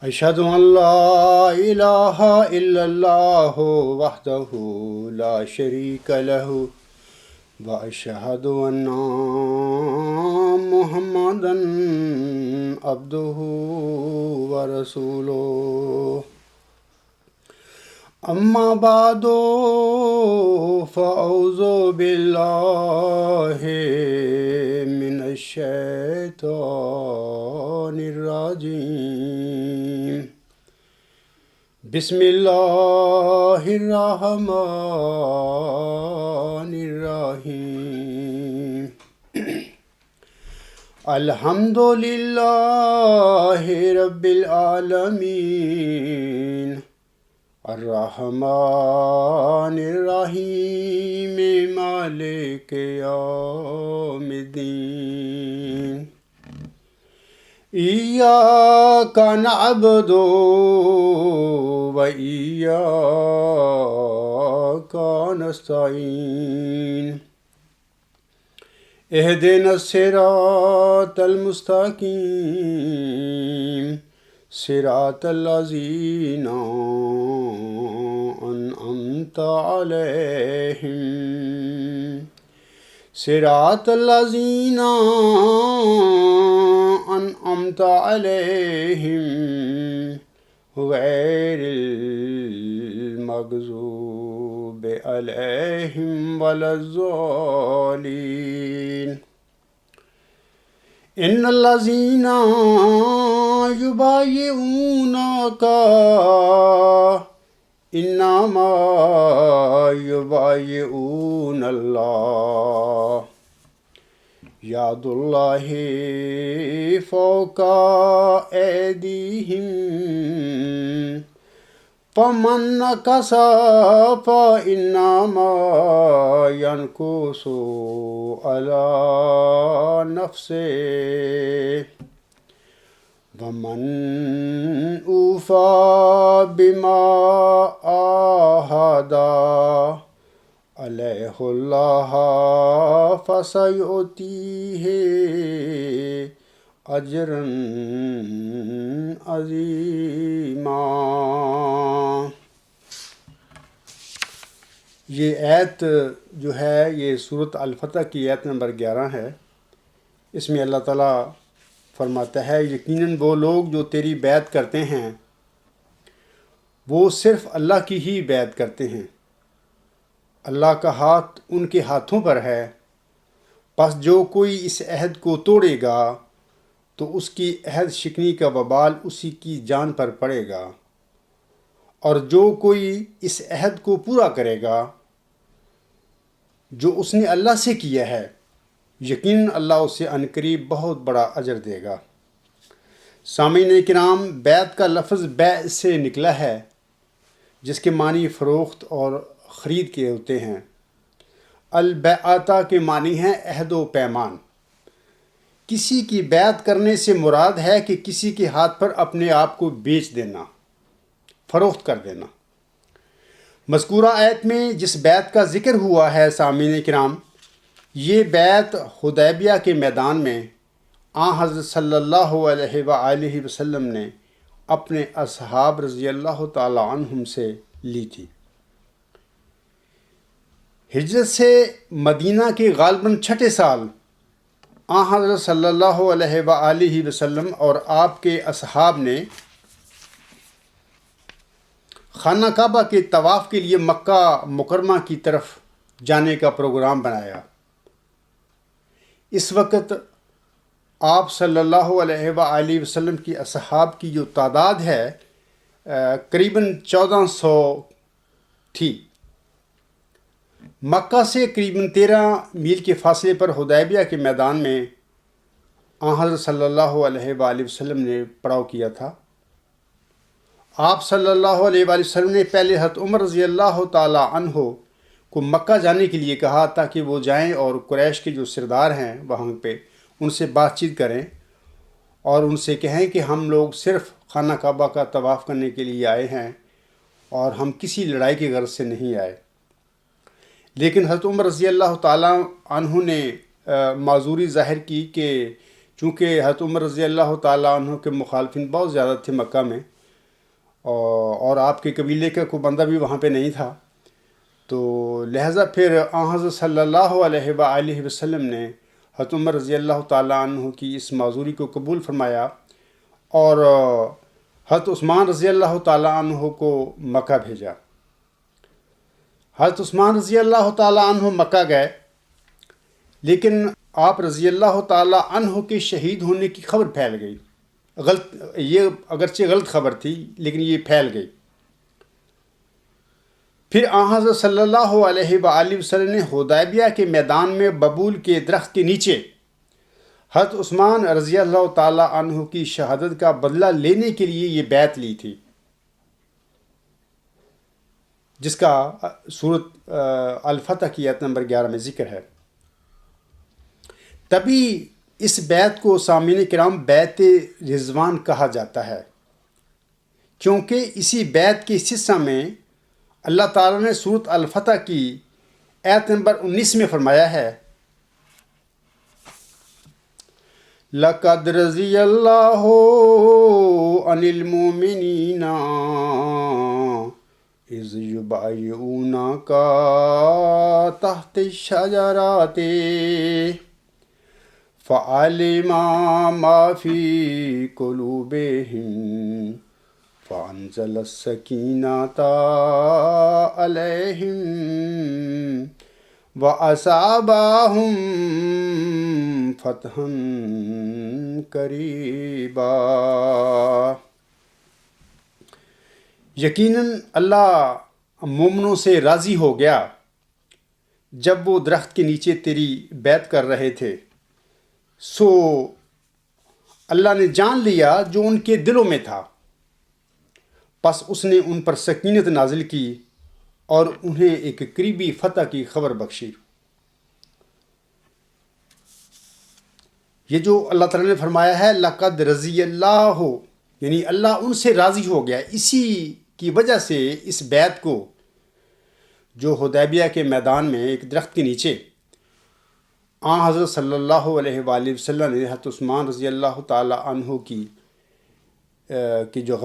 أشهد أن لا إله إلا الله وحده لا شريك له وأشهد أن محمدا عبده ورسوله أما بعد فأعوذ بالله من الشيطان الرجيم بسم الله الرحمن الرحيم الحمد لله رب العالمين الرحمن الرحيم مالك يوم الدين إياك نعبد وإياك نستعين اهدنا الصراط المستقيم صراط الذين أنعمت عليهم صراط الذين أنعمت عليهم غير المغضوب عليهم ولا الضالين إن الذين يبايعونك إنما يبايعون الله يد الله فوق أيديهم فمن نكث فإنما ينكث على نفسه ومن أوفى بما عاهد عليه الله فسيؤتيه أجرا عظيما۔ یہ آیت جو ہے یہ سورۃ الفتح کی آیت نمبر 11 ہے۔ اس میں اللہ تعالیٰ فرماتا ہے یقیناً وہ لوگ جو تیری بیعت کرتے ہیں وہ صرف اللہ کی ہی بیعت کرتے ہیں، اللہ کا ہاتھ ان کے ہاتھوں پر ہے، پس جو کوئی اس عہد کو توڑے گا تو اس کی عہد شکنی کا وبال اسی کی جان پر پڑے گا، اور جو کوئی اس عہد کو پورا کرے گا جو اس نے اللہ سے کیا ہے یقیناً اللہ اسے عنقریب بہت بڑا اجر دے گا۔ سامعین کرام، بیعت کا لفظ بیع سے نکلا ہے جس کے معنی فروخت اور خرید کے ہوتے ہیں۔ البیعۃ کے معنی ہیں عہد و پیمان۔ کسی کی بیعت کرنے سے مراد ہے کہ کسی کے ہاتھ پر اپنے آپ کو بیچ دینا، فروخت کر دینا۔ مذکورہ آیت میں جس بیعت کا ذکر ہوا ہے سامعین کرام، یہ بیعت حدیبیہ کے میدان میں حضرت صلی اللہ علیہ وآلہ وسلم نے اپنے اصحاب رضی اللہ تعالی عنہم سے لی تھی۔ ہجرت سے مدینہ کے غالباً 6 سال حضرت صلی اللہ علیہ وآلہ وسلم اور آپ کے اصحاب نے خانہ کعبہ کے طواف کے لیے مکہ مکرمہ کی طرف جانے کا پروگرام بنایا۔ اس وقت آپ صلی اللہ علیہ وآلہ وسلم کی اصحاب کی جو تعداد ہے قریباً 1400 تھی۔ مکہ سے قریباً 13 میل کے فاصلے پر حدیبیہ کے میدان میں حضرت صلی اللہ علیہ وآلہ وسلم نے پڑاؤ کیا تھا۔ آپ صلی اللہ علیہ وآلہ وسلم نے پہلے حضرت عمر رضی اللہ تعالی عنہ کو مکہ جانے کے لیے کہا تاکہ وہ جائیں اور قریش کے جو سردار ہیں وہاں پہ ان سے بات چیت کریں اور ان سے کہیں کہ ہم لوگ صرف خانہ کعبہ کا طواف کرنے کے لیے آئے ہیں اور ہم کسی لڑائی کی غرض سے نہیں آئے۔ لیکن حضرت عمر رضی اللہ تعالیٰ عنہ نے معذوری ظاہر کی کہ چونکہ حضرت عمر رضی اللہ تعالیٰ عنہ کے مخالفین بہت زیادہ تھے مکہ میں، اور آپ کے قبیلے کا کوئی بندہ بھی وہاں پہ نہیں تھا، تو لہٰذا پھر حضرت صلی اللہ علیہ وآلہ وسلم نے حضرت عمر رضی اللہ تعالیٰ عنہ کی اس معذوری کو قبول فرمایا اور حضرت عثمان رضی اللہ تعالیٰ عنہ کو مکہ بھیجا۔ حضرت عثمان رضی اللہ تعالیٰ عنہ مکہ گئے، لیکن آپ رضی اللہ تعالیٰ عنہ کے شہید ہونے کی خبر پھیل گئی۔ یہ اگرچہ غلط خبر تھی لیکن یہ پھیل گئی۔ پھر حضرت صلی اللہ علیہ وآلہ وسلم نے حدیبیہ کے میدان میں ببول کے درخت کے نیچے حضرت عثمان رضی اللہ تعالیٰ عنہ کی شہادت کا بدلہ لینے کے لیے یہ بیعت لی تھی، جس کا سورۃ الفتح کی آیت نمبر 11 میں ذکر ہے۔ تبھی اس بیعت کو سامعین کرام بیعت رضوان کہا جاتا ہے، کیونکہ اسی بیعت کے حصہ میں اللہ تعالیٰ نے سورۃ الفتح کی آیت نمبر 19 میں فرمایا ہے، لَقَدْ رَضِيَ اللَّهُ عَنِ الْمُؤْمِنِينَ إِذْ يُبَايِعُونَكَ تَحْتَ الشَّجَرَةِ فَعَلِمَ مَا فِي قُلُوبِهِمْ فَأَنزَلَ السَّكِينَةَ عَلَيْهِمْ وَأَصَابَهُمْ فَتْحًا قَرِيبًا۔ یقیناً اللہ مومنوں سے راضی ہو گیا جب وہ درخت کے نیچے تیری بیعت کر رہے تھے، سو اللہ نے جان لیا جو ان کے دلوں میں تھا، پس اس نے ان پر سکینت نازل کی اور انہیں ایک قریبی فتح کی خبر بخشی۔ یہ جو اللہ تعالیٰ نے فرمایا ہے لَقَدْ رَضِيَ اللَّهُ، یعنی اللہ ان سے راضی ہو گیا، اسی کی وجہ سے اس بیعت کو جو حدیبیہ کے میدان میں ایک درخت کے نیچے حضرت صلی اللہ علیہ وآلہ وسلم نے حضرت عثمان رضی اللہ تعالیٰ عنہ کی جو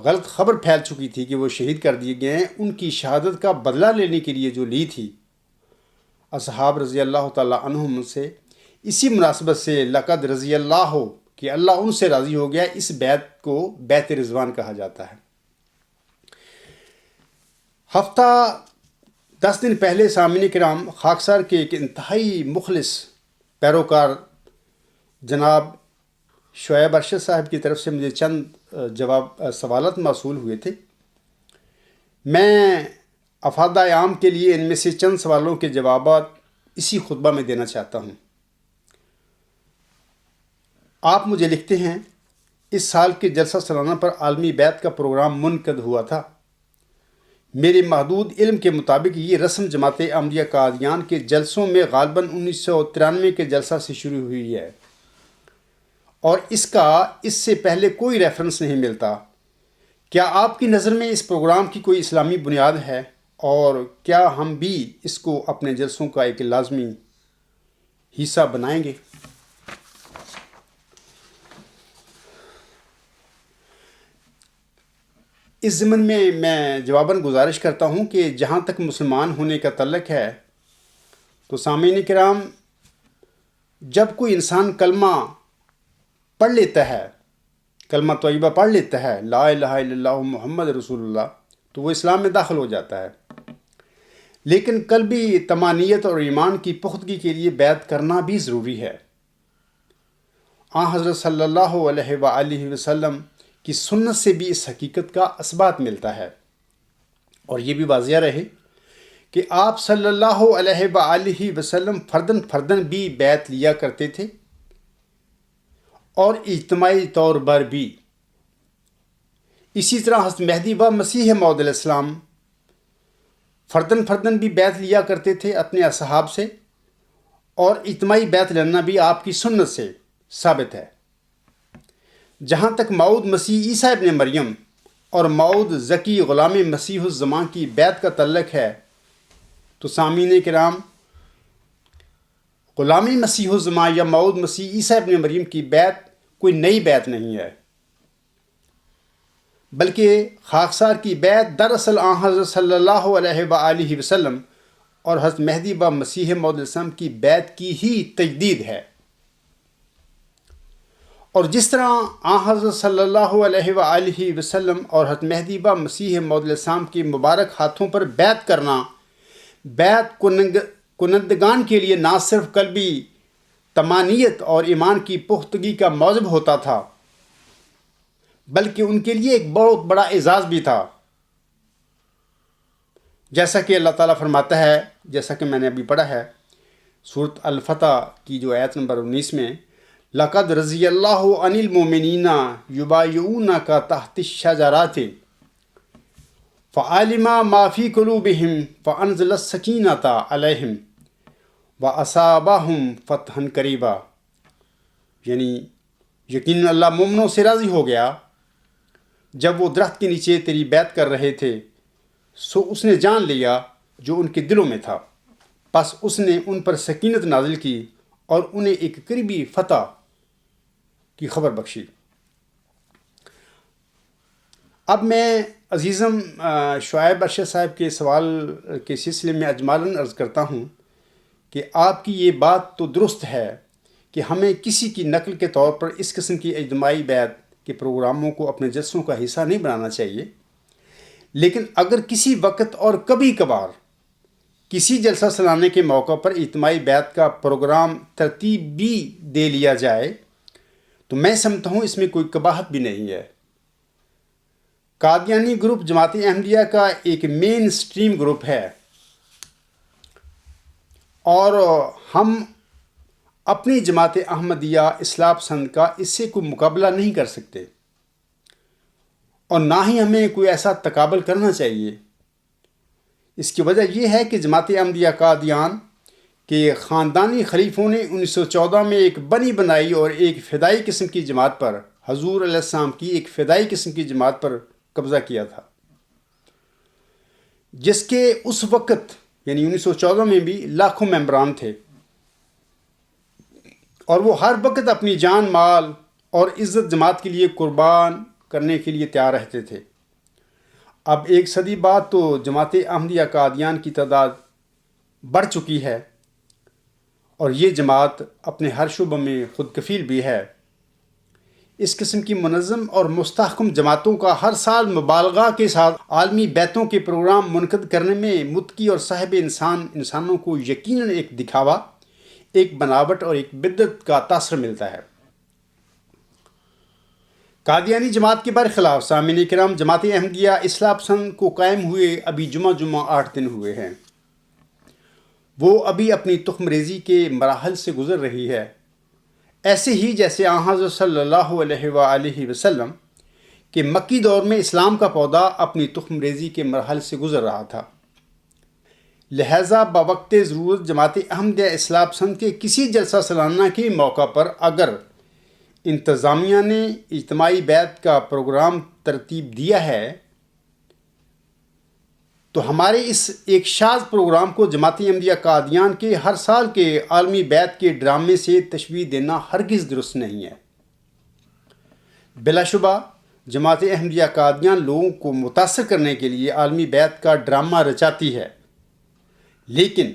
غلط خبر پھیل چکی تھی کہ وہ شہید کر دیے گئے ہیں، ان کی شہادت کا بدلہ لینے کے لیے جو لی تھی اصحاب رضی اللہ تعالیٰ عنہم سے، اسی مناسبت سے لقد رضی اللہ کہ اللہ ان سے راضی ہو گیا، اس بیعت کو بیعت رضوان کہا جاتا ہے۔ ہفتہ 10 دن پہلے سامعین کرام خاکسار کے ایک انتہائی مخلص پیروکار جناب شعیب ارشد صاحب کی طرف سے مجھے چند سوالات موصول ہوئے تھے۔ میں افادہ عام کے لیے ان میں سے چند سوالوں کے جوابات اسی خطبہ میں دینا چاہتا ہوں۔ آپ مجھے لکھتے ہیں، اس سال کے جلسہ سالانہ پر عالمی بیعت کا پروگرام منعقد ہوا تھا۔ میرے محدود علم کے مطابق یہ رسم جماعت احمدیہ قادیان کے جلسوں میں غالباً 1993 کے جلسہ سے شروع ہوئی ہے، اور اس سے پہلے کوئی ریفرنس نہیں ملتا۔ کیا آپ کی نظر میں اس پروگرام کی کوئی اسلامی بنیاد ہے، اور کیا ہم بھی اس کو اپنے جلسوں کا ایک لازمی حصہ بنائیں گے؟ اس ضمن میں جواباً گزارش کرتا ہوں کہ جہاں تک مسلمان ہونے کا تعلق ہے تو سامعین کرام، جب کوئی انسان کلمہ پڑھ لیتا ہے، کلمہ طیبہ پڑھ لیتا ہے، لا الہ الا اللہ محمد رسول اللہ، تو وہ اسلام میں داخل ہو جاتا ہے۔ لیکن قلبی طمانینت اور ایمان کی پختگی کے لیے بیعت کرنا بھی ضروری ہے۔ حضرت صلی اللہ علیہ وآلہ وسلم کی سنت سے بھی اس حقیقت کا اثبات ملتا ہے، اور یہ بھی واضح رہے کہ آپ صلی اللہ علیہ وآلہ وسلم فردن بھی بیعت لیا کرتے تھے، اور اجتماعی طور پر بھی۔ اسی طرح حضرت مہدی و مسیح موعود علیہ السلام فردن بھی بیعت لیا کرتے تھے اپنے اصحاب سے، اور اجتماعی بیعت لینا بھی آپ کی سنت سے ثابت ہے۔ جہاں تک موعود مسیح عیسیٰ ابن مریم اور موعود ذکی غلام مسیح الزمان کی بیعت کا تعلق ہے، تو سامعین کرام، غلامی مسیح الزماں یا موعود مسیح عیسیٰ ابن مریم کی بیعت کوئی نئی بیعت نہیں ہے، بلکہ خاکسار کی بیعت دراصل آن حضرت صلی اللہ علیہ وآلہ وسلم اور حضرت مہدی با مسیح موعود علیہ السلام کی بیعت کی ہی تجدید ہے۔ اور جس طرح آن حضرت صلی اللہ علیہ وآلہ وسلم اور حضرت مہدی با مسیح موعود علیہ السلام کے مبارک ہاتھوں پر بیعت کرنا بیعت کنندگان کے لیے نہ صرف قلبی طمانینت اور ایمان کی پختگی کا موجب ہوتا تھا، بلکہ ان کے لیے ایک بہت بڑا اعزاز بھی تھا، جیسا کہ اللہ تعالیٰ فرماتا ہے، جیسا کہ میں نے ابھی پڑھا ہے سورۃ الفتح کی جو آیت نمبر 19 میں، لَقَدْ رَضِيَ اللَّهُ عَنِ الْمُؤْمِنِينَ يُبَايِعُونَكَ تَحْتَ الشَّجَرَةِ فَعَلِمَ مَا فِي قُلُوبِهِمْ فَأَنزَلَ السَّكِينَةَ عَلَيْهِمْ وَأَصَابَهُمْ فَتْحًا قَرِيبًا، یعنی یقیناً اللہ مومنوں سے راضی ہو گیا جب وہ درخت کے نیچے تیری بیعت کر رہے تھے، سو اس نے جان لیا جو ان کے دلوں میں تھا، پس اس نے ان پر سکینت نازل کی اور انہیں ایک قریبی فتح کی خبر بخشی۔ اب میں عزیزم شعیب ارشد صاحب کے سوال کے سلسلے میں اجمالاً عرض کرتا ہوں کہ آپ کی یہ بات تو درست ہے کہ ہمیں کسی کی نقل کے طور پر اس قسم کی اجتماعی بیعت کے پروگراموں کو اپنے جلسوں کا حصہ نہیں بنانا چاہیے، لیکن اگر کسی وقت اور کبھی کبھار کسی جلسہ سلانے کے موقع پر اجتماعی بیعت کا پروگرام ترتیب بھی دے لیا جائے تو میں سمجھتا ہوں اس میں کوئی قباحت بھی نہیں ہے۔ قادیانی گروپ جماعت احمدیہ کا ایک مین سٹریم گروپ ہے اور ہم اپنی جماعت احمدیہ اصلاح پسند کا اس سے کوئی مقابلہ نہیں کر سکتے، اور نہ ہی ہمیں کوئی ایسا تقابل کرنا چاہیے۔ اس کی وجہ یہ ہے کہ جماعت احمدیہ قادیان کے خاندانی خلیفوں نے 1914 میں ایک بنی بنائی اور ایک فدائی قسم کی جماعت پر، حضور علیہ السلام کی ایک فدائی قسم کی جماعت پر قبضہ کیا تھا، جس کے اس وقت یعنی 1914 میں بھی لاکھوں ممبران تھے، اور وہ ہر وقت اپنی جان مال اور عزت جماعت کے لیے قربان کرنے کے لیے تیار رہتے تھے۔ اب ایک صدی بعد تو جماعت احمدیہ قادیان کی تعداد بڑھ چکی ہے اور یہ جماعت اپنے ہر شعبے میں خود کفیل بھی ہے۔ اس قسم کی منظم اور مستحکم جماعتوں کا ہر سال مبالغہ کے ساتھ عالمی بیعتوں کے پروگرام منعقد کرنے میں متقی اور صاحب انسانوں کو یقیناً ایک دکھاوا، ایک بناوٹ اور ایک بدعت کا تاثر ملتا ہے۔ قادیانی جماعت کے برخلاف سامعین کرام، جماعت احمدیہ اصلاح پسند کو قائم ہوئے ابھی جمعہ 8 دن ہوئے ہیں۔ وہ ابھی اپنی تخم ریزی کے مراحل سے گزر رہی ہے، ایسے ہی جیسے آن حضرت صلی اللہ علیہ وآلہ وسلم کے مکی دور میں اسلام کا پودا اپنی تخم ریزی کے مراحل سے گزر رہا تھا۔ لہٰذا بوقت ضرورت جماعت احمدیہ اصلاح پسند کے کسی جلسہ سالانہ کے موقع پر اگر انتظامیہ نے اجتماعی بیعت کا پروگرام ترتیب دیا ہے تو ہمارے اس ایک شاذ پروگرام کو جماعت احمدیہ قادیان کے ہر سال کے عالمی بیعت کے ڈرامے سے تشبیہ دینا ہرگز درست نہیں ہے۔ بلا شبہ جماعت احمدیہ قادیان لوگوں کو متاثر کرنے کے لیے عالمی بیعت کا ڈرامہ رچاتی ہے، لیکن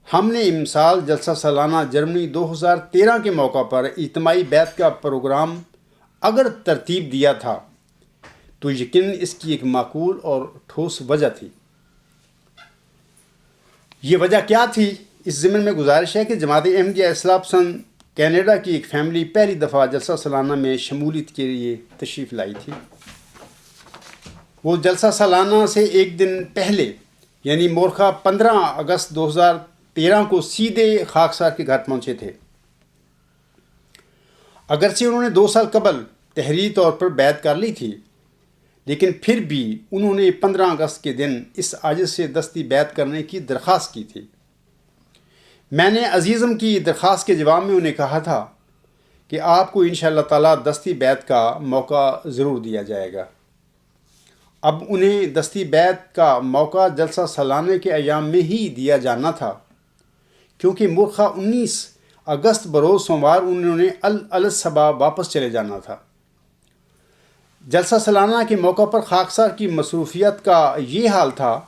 ہم نے مثال جلسہ سالانہ جرمنی 2013 کے موقع پر اجتماعی بیعت کا پروگرام اگر ترتیب دیا تھا تو یقیناً اس کی ایک معقول اور ٹھوس وجہ تھی۔ یہ وجہ کیا تھی؟ اس ضمن میں گزارش ہے کہ جماعت احمدیہ اصلاح پسند کینیڈا کی ایک فیملی پہلی دفعہ جلسہ سالانہ میں شمولیت کے لیے تشریف لائی تھی۔ وہ جلسہ سالانہ سے ایک دن پہلے یعنی مورخہ 15 اگست 2013 کو سیدھے خاکسار کے گھر پہنچے تھے۔ اگرچہ انہوں نے 2 سال قبل تحریری طور پر بیعت کر لی تھی، لیکن پھر بھی انہوں نے 15 اگست کے دن اس عاجز سے دستی بیعت کرنے کی درخواست کی تھی۔ میں نے عزیزم کی درخواست کے جواب میں انہیں کہا تھا کہ آپ کو انشاءاللہ تعالی دستی بیعت کا موقع ضرور دیا جائے گا۔ اب انہیں دستی بیعت کا موقع جلسہ سالانے کے ایام میں ہی دیا جانا تھا، کیونکہ مرخہ 19 اگست بروز سوموار انہوں نے الصبا واپس چلے جانا تھا۔ جلسہ سالانہ کے موقع پر خاکسار کی مصروفیت کا یہ حال تھا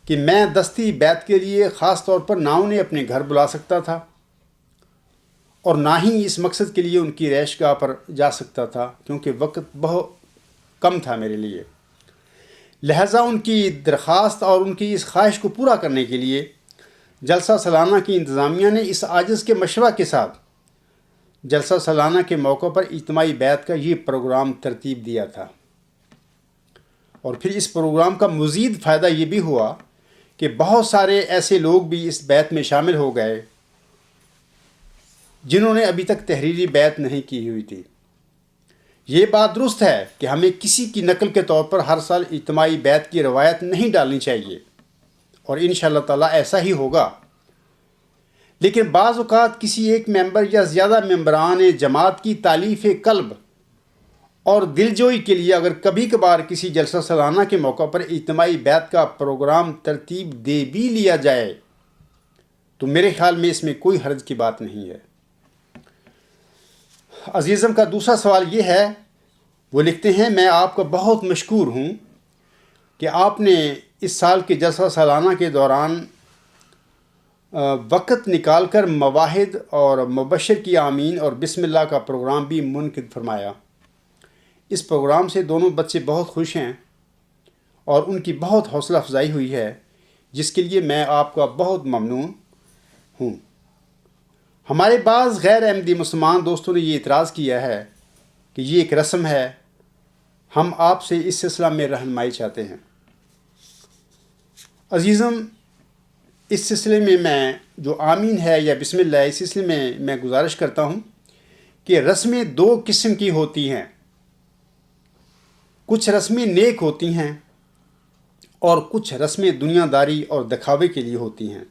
کہ میں دستی بیعت کے لیے خاص طور پر نہ انہیں اپنے گھر بلا سکتا تھا اور نہ ہی اس مقصد کے لیے ان کی رہائش گاہ پر جا سکتا تھا، کیونکہ وقت بہت کم تھا میرے لیے۔ لہٰذا ان کی درخواست اور ان کی اس خواہش کو پورا کرنے کے لیے جلسہ سالانہ کی انتظامیہ نے اس عاجز کے مشورہ کے ساتھ جلسہ سالانہ کے موقع پر اجتماعی بیعت کا یہ پروگرام ترتیب دیا تھا۔ اور پھر اس پروگرام کا مزید فائدہ یہ بھی ہوا کہ بہت سارے ایسے لوگ بھی اس بیعت میں شامل ہو گئے جنہوں نے ابھی تک تحریری بیعت نہیں کی ہوئی تھی۔ یہ بات درست ہے کہ ہمیں کسی کی نقل کے طور پر ہر سال اجتماعی بیعت کی روایت نہیں ڈالنی چاہیے، اور انشاءاللہ تعالیٰ ایسا ہی ہوگا۔ لیکن بعض اوقات کسی ایک ممبر یا زیادہ ممبران جماعت کی تالیف قلب اور دلجوئی کے لیے اگر کبھی کبھار کسی جلسہ سالانہ کے موقع پر اجتماعی بیعت کا پروگرام ترتیب دے بھی لیا جائے تو میرے خیال میں اس میں کوئی حرج کی بات نہیں ہے۔ عزیزم کا دوسرا سوال یہ ہے، وہ لکھتے ہیں، میں آپ کا بہت مشکور ہوں کہ آپ نے اس سال کے جلسہ سالانہ کے دوران وقت نکال کر مواحد اور مبشر کی آمین اور بسم اللہ کا پروگرام بھی منعقد فرمایا۔ اس پروگرام سے دونوں بچے بہت خوش ہیں اور ان کی بہت حوصلہ افزائی ہوئی ہے، جس کے لیے میں آپ کا بہت ممنون ہوں۔ ہمارے بعض غیر احمدی مسلمان دوستوں نے یہ اعتراض کیا ہے کہ یہ ایک رسم ہے، ہم آپ سے اس سلسلہ میں رہنمائی چاہتے ہیں۔ عزیزم، اس سلسلے میں جو آمین ہے یا بسم اللہ ہے، اس سلسلے میں گزارش کرتا ہوں کہ رسمیں دو قسم کی ہوتی ہیں۔ کچھ رسمیں نیک ہوتی ہیں اور کچھ رسمیں دنیا داری اور دکھاوے کے لیے ہوتی ہیں۔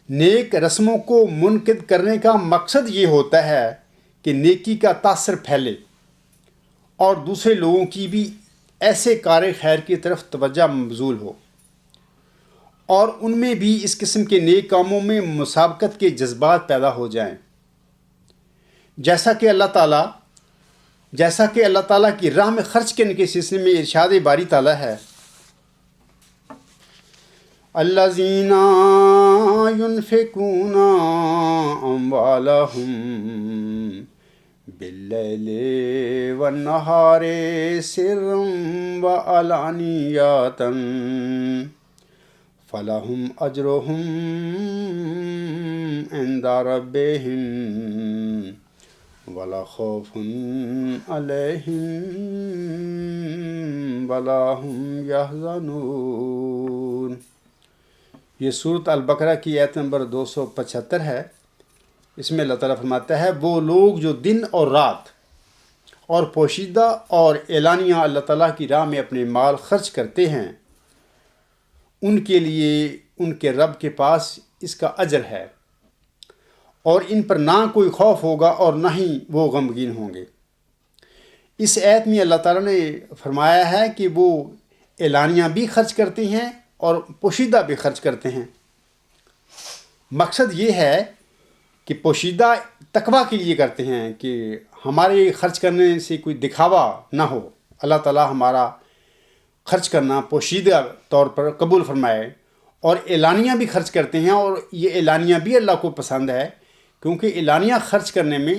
نیک رسموں کو منعقد کرنے کا مقصد یہ ہوتا ہے کہ نیکی کا تاثر پھیلے اور دوسرے لوگوں کی بھی ایسے کار خیر کی طرف توجہ مبذول ہو، اور ان میں بھی اس قسم کے نیک کاموں میں مسابقت کے جذبات پیدا ہو جائیں، جیسا کہ اللہ تعالیٰ کی راہ میں خرچ کرنے کے سلسلے میں ارشاد باری تعالیٰ ہے، الذین ينفقون اموالهم باللیل والنہار سرا وعلانیۃ فلہم اجرہم عند ربہم ولا خوف علیہم ولا ہم یحزنون۔ یہ سورۃ البقرہ کی آیت نمبر 275 ہے۔ اس میں اللہ تعالیٰ فرماتا ہے، وہ لوگ جو دن اور رات اور پوشیدہ اور اعلانیہ اللہ تعالیٰ کی راہ میں اپنے مال خرچ کرتے ہیں، ان کے لیے ان کے رب کے پاس اس کا اجر ہے، اور ان پر نہ کوئی خوف ہوگا اور نہ ہی وہ غمگین ہوں گے۔ اس آیت میں اللہ تعالیٰ نے فرمایا ہے کہ وہ اعلانیہ بھی خرچ کرتے ہیں اور پوشیدہ بھی خرچ کرتے ہیں۔ مقصد یہ ہے کہ پوشیدہ تقویٰ کے لیے کرتے ہیں کہ ہمارے خرچ کرنے سے کوئی دکھاوا نہ ہو، اللہ تعالیٰ ہمارا خرچ کرنا پوشیدہ طور پر قبول فرمائے، اور اعلانیہ بھی خرچ کرتے ہیں، اور یہ اعلانیہ بھی اللہ کو پسند ہے، کیونکہ اعلانیہ خرچ کرنے میں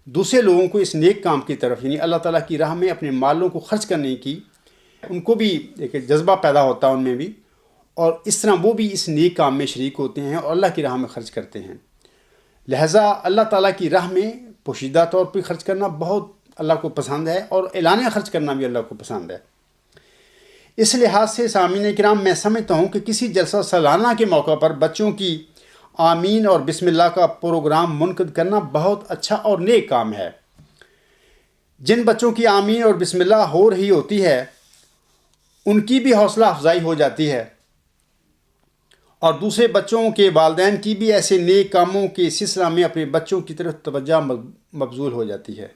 دوسرے لوگوں کو اس نیک کام کی طرف، یعنی اللہ تعالیٰ کی راہ میں اپنے مالوں کو خرچ کرنے کی ان کو بھی ایک جذبہ پیدا ہوتا ہے ان میں بھی، اور اس طرح وہ بھی اس نیک کام میں شریک ہوتے ہیں اور اللہ کی راہ میں خرچ کرتے ہیں۔ لہٰذا اللہ تعالیٰ کی راہ میں پوشیدہ طور پہ خرچ کرنا بہت اللہ کو پسند ہے، اور اعلانیہ خرچ کرنا بھی اللہ کو پسند ہے۔ اس لحاظ سے سامعین کرام، میں سمجھتا ہوں کہ کسی جلسہ سالانہ کے موقع پر بچوں کی آمین اور بسم اللہ کا پروگرام منعقد کرنا بہت اچھا اور نیک کام ہے۔ جن بچوں کی آمین اور بسم اللہ ہو رہی ہوتی ہے، ان کی بھی حوصلہ افزائی ہو جاتی ہے، اور دوسرے بچوں کے والدین کی بھی ایسے نیک کاموں کے سلسلہ میں اپنے بچوں کی طرف توجہ مبذول ہو جاتی ہے۔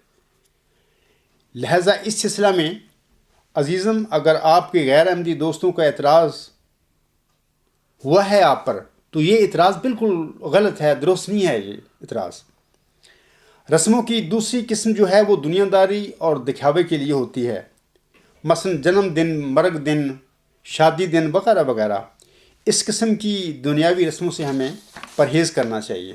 لہذا اس سلسلہ میں عزیزم، اگر آپ کے غیر احمدی دوستوں کا اعتراض ہوا ہے آپ پر، تو یہ اعتراض بالکل غلط ہے، درست نہیں ہے یہ اعتراض۔ رسموں کی دوسری قسم جو ہے وہ دنیا داری اور دکھاوے کے لیے ہوتی ہے، مثلا جنم دن، مرگ دن، شادی دن وغیرہ وغیرہ۔ اس قسم کی دنیاوی رسموں سے ہمیں پرہیز کرنا چاہیے۔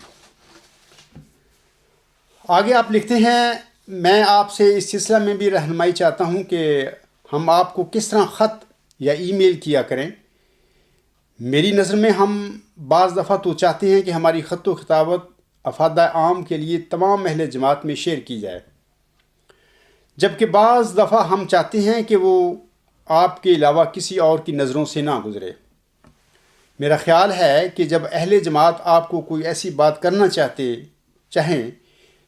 آگے آپ لکھتے ہیں، میں آپ سے اس سلسلہ میں بھی رہنمائی چاہتا ہوں کہ ہم آپ کو کس طرح خط یا ای میل کیا کریں۔ میری نظر میں ہم بعض دفعہ تو چاہتے ہیں کہ ہماری خط و خطابت افادہ عام کے لیے تمام اہل جماعت میں شیئر کی جائے، جبکہ بعض دفعہ ہم چاہتے ہیں کہ وہ آپ کے علاوہ کسی اور کی نظروں سے نہ گزرے۔ میرا خیال ہے کہ جب اہل جماعت آپ کو کوئی ایسی بات کرنا چاہیں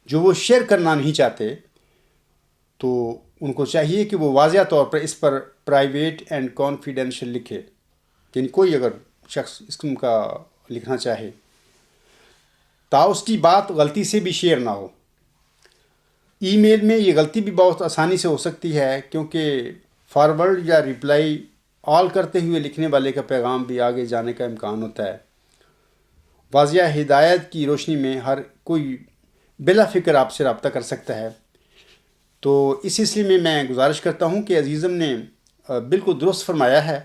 جو وہ شیئر کرنا نہیں چاہتے، تو ان کو چاہیے کہ وہ واضح طور پر اس پر پرائیویٹ اینڈ کانفیڈینشیل لکھے، یعنی کوئی اگر شخص اس قسم کا لکھنا چاہے تا اس کی بات غلطی سے بھی شیئر نہ ہو۔ ای میل میں یہ غلطی بھی بہت آسانی سے ہو سکتی ہے، کیونکہ فارورڈ یا ریپلائی آل کرتے ہوئے لکھنے والے کا پیغام بھی آگے جانے کا امکان ہوتا ہے۔ واضح ہدایت کی روشنی میں ہر کوئی بلا فکر آپ سے رابطہ کر سکتا ہے۔ تو اس سلسلے میں میں گزارش کرتا ہوں کہ عزیزم نے بالکل درست فرمایا ہے،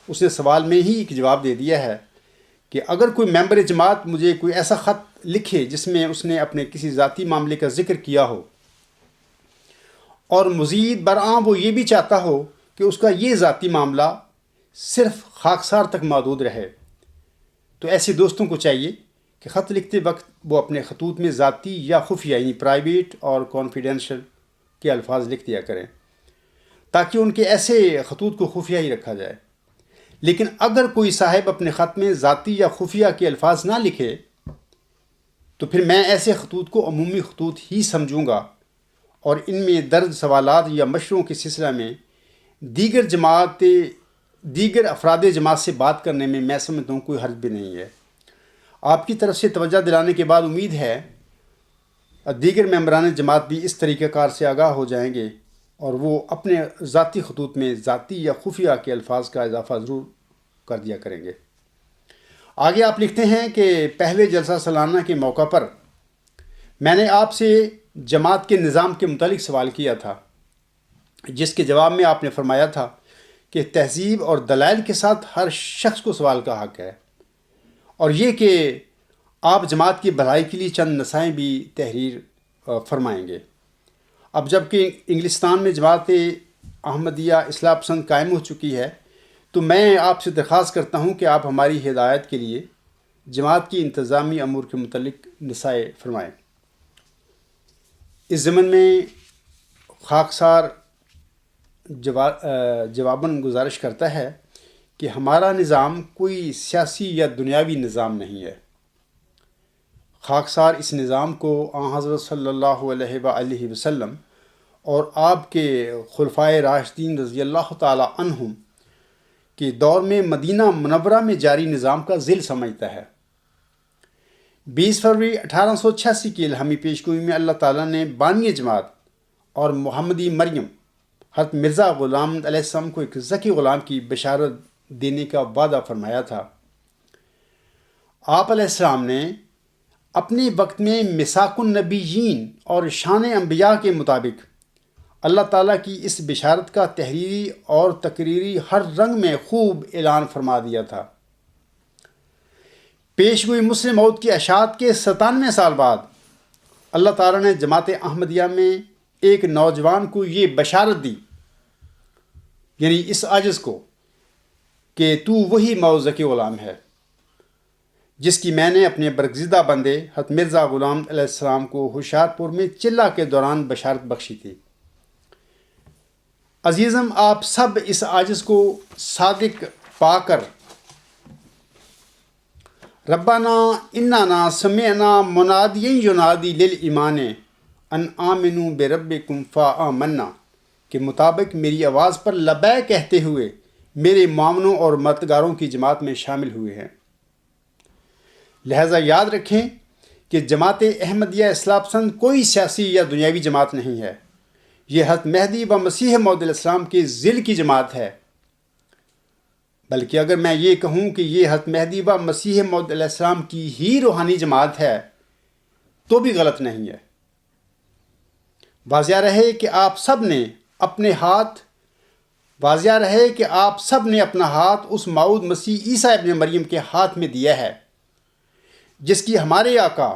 اس نے سوال میں ہی ایک جواب دے دیا ہے کہ اگر کوئی ممبر جماعت مجھے کوئی ایسا خط لکھے جس میں اس نے اپنے کسی ذاتی معاملے کا ذکر کیا ہو اور مزید برآں وہ یہ بھی چاہتا ہو کہ اس کا یہ ذاتی معاملہ صرف خاکسار تک محدود رہے، تو ایسے دوستوں کو چاہیے کہ خط لکھتے وقت وہ اپنے خطوط میں ذاتی یا خفیہ یعنی پرائیویٹ اور کانفیڈینشیل کے الفاظ لکھ دیا کریں، تاکہ ان کے ایسے خطوط کو خفیہ ہی رکھا جائے۔ لیکن اگر کوئی صاحب اپنے خط میں ذاتی یا خفیہ کے الفاظ نہ لکھے تو پھر میں ایسے خطوط کو عمومی خطوط ہی سمجھوں گا، اور ان میں درج سوالات یا مشوروں کے سلسلہ میں دیگر افراد جماعت سے بات کرنے میں سمجھتا ہوں کوئی حرج بھی نہیں ہے۔ آپ کی طرف سے توجہ دلانے کے بعد امید ہے دیگر ممبران جماعت بھی اس طریقہ کار سے آگاہ ہو جائیں گے، اور وہ اپنے ذاتی خطوط میں ذاتی یا خفیہ کے الفاظ کا اضافہ ضرور کر دیا کریں گے۔ آگے آپ لکھتے ہیں کہ پہلے جلسہ سالانہ کے موقع پر میں نے آپ سے جماعت کے نظام کے متعلق سوال کیا تھا، جس کے جواب میں آپ نے فرمایا تھا کہ تہذیب اور دلائل کے ساتھ ہر شخص کو سوال کا حق ہے، اور یہ کہ آپ جماعت کی بھلائی کے لیے چند نصائح بھی تحریر فرمائیں گے۔ اب جب کہ انگلستان میں جماعت احمدیہ اصلاح پسند قائم ہو چکی ہے، تو میں آپ سے درخواست کرتا ہوں کہ آپ ہماری ہدایت کے لیے جماعت کی انتظامی امور کے متعلق نصائح فرمائیں۔ اس ضمن میں خاکسار جواباً گزارش کرتا ہے کہ ہمارا نظام کوئی سیاسی یا دنیاوی نظام نہیں ہے۔ خاکسار اس نظام کو آن حضرت صلی اللہ علیہ وآلہ وسلم اور آپ کے خلفائے راشدین رضی اللہ تعالی عنہم کے دور میں مدینہ منورہ میں جاری نظام کا ذیل سمجھتا ہے۔ 20 فروری 1886 کی الہامی پیشگوئی میں اللہ تعالیٰ نے بانی جماعت اور محمدی مریم حضرت مرزا غلام احمد علیہ السلام کو ایک ذکی غلام کی بشارت دینے کا وعدہ فرمایا تھا۔ آپ علیہ السلام نے اپنے وقت میں میثاق النبیین اور شان انبیاء کے مطابق اللہ تعالیٰ کی اس بشارت کا تحریری اور تقریری ہر رنگ میں خوب اعلان فرما دیا تھا۔ پیشگوئی مسلم موت کی اشاعت کے 97 سال بعد اللہ تعالیٰ نے جماعت احمدیہ میں ایک نوجوان کو یہ بشارت دی، یعنی اس عاجز کو، کہ تو وہی موذکی غلام ہے جس کی میں نے اپنے برگزیدہ بندے حضرت مرزا غلام علیہ السلام کو ہوشیار پور میں چلہ کے دوران بشارت بخشی تھی۔ عزیزم، آپ سب اس عاجز کو صادق پا کر ربنا اننا سمعنا منادیا ینادی للایمان ان آمنوا بربکم فآمنا کے مطابق میری آواز پر لبیک کہتے ہوئے میرے معاونوں اور مددگاروں کی جماعت میں شامل ہوئے ہیں۔ لہذا یاد رکھیں کہ جماعت احمدیہ اصلاح پسند کوئی سیاسی یا دنیاوی جماعت نہیں ہے، یہ حضرت مہدی و مسیح موعود علیہ السلام کے ذیل کی جماعت ہے۔ بلکہ اگر میں یہ کہوں کہ یہ حضرت مہدی و مسیح موعود علیہ السلام کی ہی روحانی جماعت ہے تو بھی غلط نہیں ہے۔ واضح رہے کہ آپ سب نے اپنا ہاتھ اس موعود مسیح عیسیٰ ابن مریم کے ہاتھ میں دیا ہے، جس کی ہمارے آقا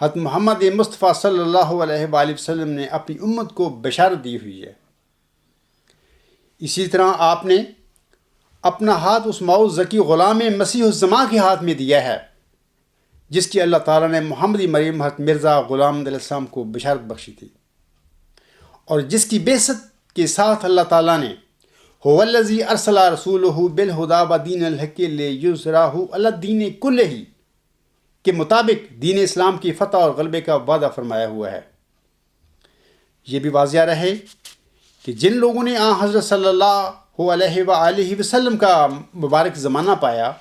حضرت محمد مصطفیٰ صلی اللہ علیہ وآلہ وسلم نے اپنی امت کو بشارت دی ہوئی ہے۔ اسی طرح آپ نے اپنا ہاتھ اس موعود ذکی غلام مسیح الزماں کے ہاتھ میں دیا ہے، جس کی اللہ تعالیٰ نے محمدی مریم حضرت مرزا غلام علیہ السلام کو بشارت بخشی تھی، اور جس کی بعثت کے ساتھ اللہ تعالیٰ نے هو الذی ارسل رسولہ بالہدی ودین الحق لیظہرہ علی الدین کلہ کے مطابق دین اسلام کی فتح اور غلبے کا وعدہ فرمایا ہوا ہے۔ یہ بھی واضح رہے کہ جن لوگوں نے حضرت صلی اللہ علیہ وآلہ وسلم کا مبارک زمانہ پایا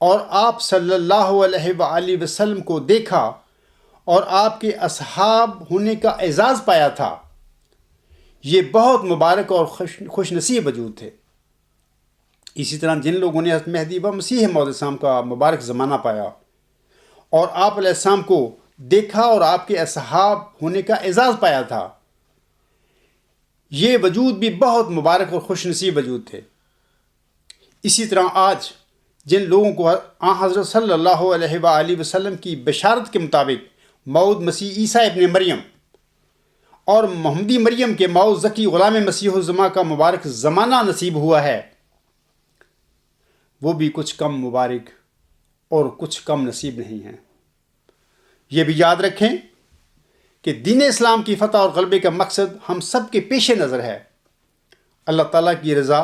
اور آپ صلی اللہ علیہ وآلہ وسلم کو دیکھا اور آپ کے اصحاب ہونے کا اعزاز پایا تھا، یہ بہت مبارک اور خوش نصیب وجود تھے۔ اسی طرح جن لوگوں نے حضرت مہدی و مسیح موعود السلام کا مبارک زمانہ پایا اور آپ علیہ السلام کو دیکھا اور آپ کے اصحاب ہونے کا اعزاز پایا تھا، یہ وجود بھی بہت مبارک اور خوش نصیب وجود تھے۔ اسی طرح آج جن لوگوں کو حضرت صلی اللہ علیہ وآلہ وسلم کی بشارت کے مطابق موعود مسیح عیسیٰ ابن مریم اور محمدی مریم کے موعود ذکی غلام مسیح الزماں کا مبارک زمانہ نصیب ہوا ہے، وہ بھی کچھ کم مبارک اور کچھ کم نصیب نہیں ہیں۔ یہ بھی یاد رکھیں کہ دین اسلام کی فتح اور غلبے کا مقصد ہم سب کے پیش نظر ہے۔ اللہ تعالیٰ کی رضا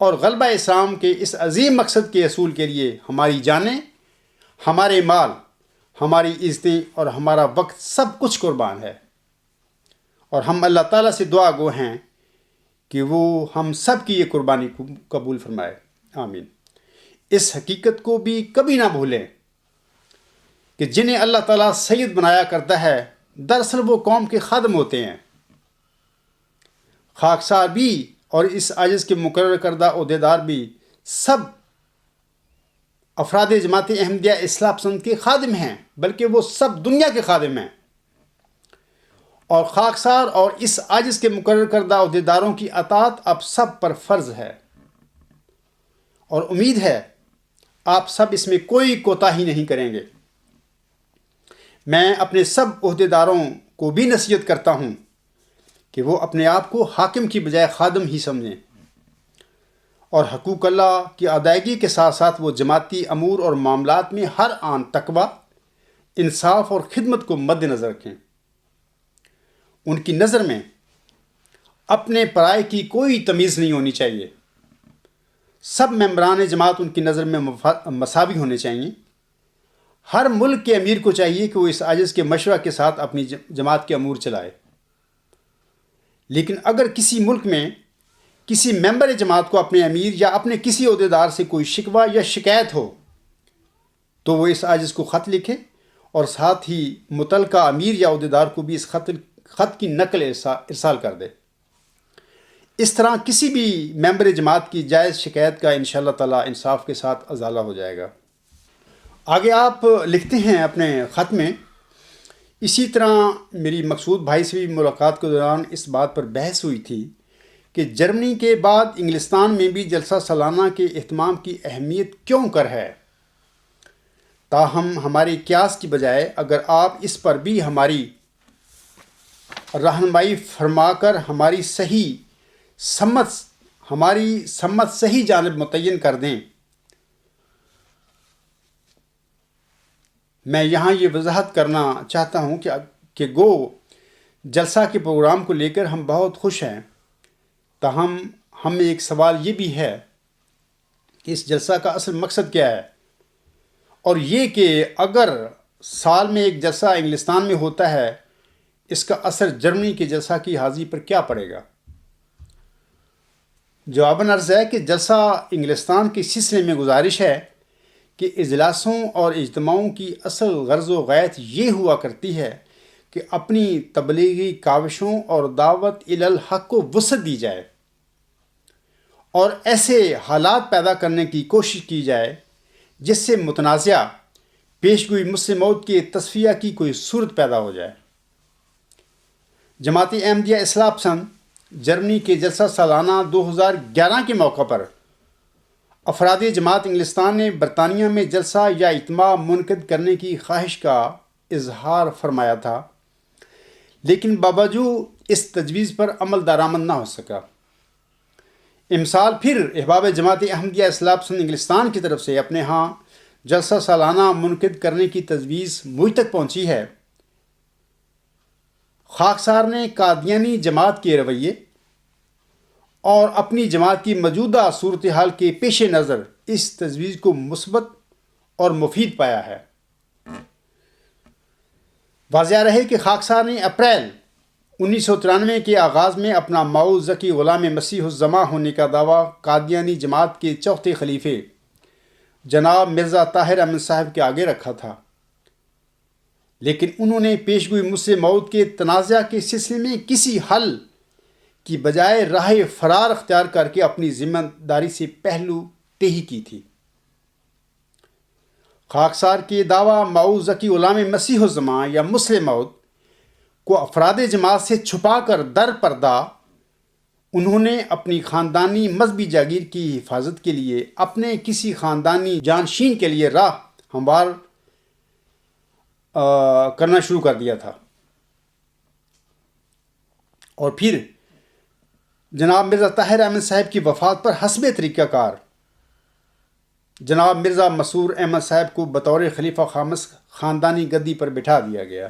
اور غلبہ اسلام کے اس عظیم مقصد کے حصول کے لیے ہماری جانیں، ہمارے مال، ہماری عزتیں اور ہمارا وقت سب کچھ قربان ہے، اور ہم اللہ تعالیٰ سے دعا گو ہیں کہ وہ ہم سب کی یہ قربانی کو قبول فرمائے، آمین۔ اس حقیقت کو بھی کبھی نہ بھولیں کہ جنہیں اللہ تعالیٰ سید بنایا کرتا ہے دراصل وہ قوم کے خادم ہوتے ہیں۔ خاکسار بھی اور اس عاجز کے مقرر کردہ عہدیدار بھی سب افراد جماعت احمدیہ اصلاح پسند کے خادم ہیں، بلکہ وہ سب دنیا کے خادم ہیں، اور خاکسار اور اس عاجز کے مقرر کردہ عہدیداروں کی اطاعت اب سب پر فرض ہے، اور امید ہے آپ سب اس میں کوئی کوتاہی نہیں کریں گے۔ میں اپنے سب عہدیداروں کو بھی نصیحت کرتا ہوں کہ وہ اپنے آپ کو حاکم کی بجائے خادم ہی سمجھیں، اور حقوق اللہ کی ادائیگی کے ساتھ ساتھ وہ جماعتی امور اور معاملات میں ہر آن تقوی، انصاف اور خدمت کو مد نظر رکھیں۔ ان کی نظر میں اپنے پرائے کی کوئی تمیز نہیں ہونی چاہیے۔ سب ممبران جماعت ان کی نظر میں مساوی ہونے چاہیے۔ ہر ملک کے امیر کو چاہیے کہ وہ اس عاجز کے مشورہ کے ساتھ اپنی جماعت کے امور چلائے، لیکن اگر کسی ملک میں کسی ممبر جماعت کو اپنے امیر یا اپنے کسی عہدیدار سے کوئی شکوہ یا شکایت ہو تو وہ اس عاجز کو خط لکھے اور ساتھ ہی متعلقہ امیر یا عہدیدار کو بھی اس خط کی نقل ارسال کر دے۔ اس طرح کسی بھی ممبر جماعت کی جائز شکایت کا انشاءاللہ تعالی انصاف کے ساتھ ازالہ ہو جائے گا۔ آگے آپ لکھتے ہیں اپنے خط میں، اسی طرح میری مقصود بھائی سے بھی ملاقات کے دوران اس بات پر بحث ہوئی تھی کہ جرمنی کے بعد انگلستان میں بھی جلسہ سالانہ کے اہتمام کی اہمیت کیوں کر ہے، تاہم ہماری قیاس کی بجائے اگر آپ اس پر بھی ہماری رہنمائی فرما کر ہماری سمت صحیح جانب متعین کر دیں۔ میں یہاں یہ وضاحت کرنا چاہتا ہوں کہ گو جلسہ کے پروگرام کو لے کر ہم بہت خوش ہیں، تاہم ہمیں ایک سوال یہ بھی ہے کہ اس جلسہ کا اصل مقصد کیا ہے، اور یہ کہ اگر سال میں ایک جلسہ انگلستان میں ہوتا ہے، اس کا اثر جرمنی کے جلسہ کی حاضری پر کیا پڑے گا؟ جواباً عرض ہے کہ جلسہ انگلستان کے سلسلے میں گزارش ہے کہ اجلاسوں اور اجتماعوں کی اصل غرض و غایت یہ ہوا کرتی ہے کہ اپنی تبلیغی کاوشوں اور دعوت الی الحق کو وسعت دی جائے، اور ایسے حالات پیدا کرنے کی کوشش کی جائے جس سے متنازع پیشگوئی مسلم موت کے تصفیہ کی کوئی صورت پیدا ہو جائے۔ جماعت احمدیہ اصلاح پسند جرمنی کے جلسہ سالانہ 2011 کے موقع پر افراد جماعت انگلستان نے برطانیہ میں جلسہ یا اجتماع منعقد کرنے کی خواہش کا اظہار فرمایا تھا، لیکن باوجود اس تجویز پر عمل درآمد نہ ہو سکا۔ امسال پھر احباب جماعت احمدیہ اصلاح پسند انگلستان کی طرف سے اپنے ہاں جلسہ سالانہ منعقد کرنے کی تجویز مجھ تک پہنچی ہے۔ خاکسار نے قادیانی جماعت کے رویے اور اپنی جماعت کی موجودہ صورتحال کے پیش نظر اس تجویز کو مثبت اور مفید پایا ہے۔ واضح رہے کہ خاکسار نے اپریل 1993 کے آغاز میں اپنا ماؤ ذکی غلام مسیح الزماں ہونے کا دعویٰ قادیانی جماعت کے چوتھے خلیفے جناب مرزا طاہر احمد صاحب کے آگے رکھا تھا، لیکن انہوں نے پیشگوئی مسلم موت کے تنازع کے سلسلے میں کسی حل کی بجائے راہ فرار اختیار کر کے اپنی ذمہ داری سے پہلو تہی کی تھی۔ خاکسار کے دعویٰ ماؤ ذکی غلام مسیح الزماں یا مسلم موت کو افراد جماعت سے چھپا کر در پردہ انہوں نے اپنی خاندانی مذہبی جاگیر کی حفاظت کے لیے اپنے کسی خاندانی جانشین کے لیے راہ ہموار کرنا شروع کر دیا تھا، اور پھر جناب مرزا طاہر احمد صاحب کی وفات پر حسب طریقہ کار جناب مرزا مسرور احمد صاحب کو بطور خلیفہ خامس خاندانی گدی پر بٹھا دیا گیا۔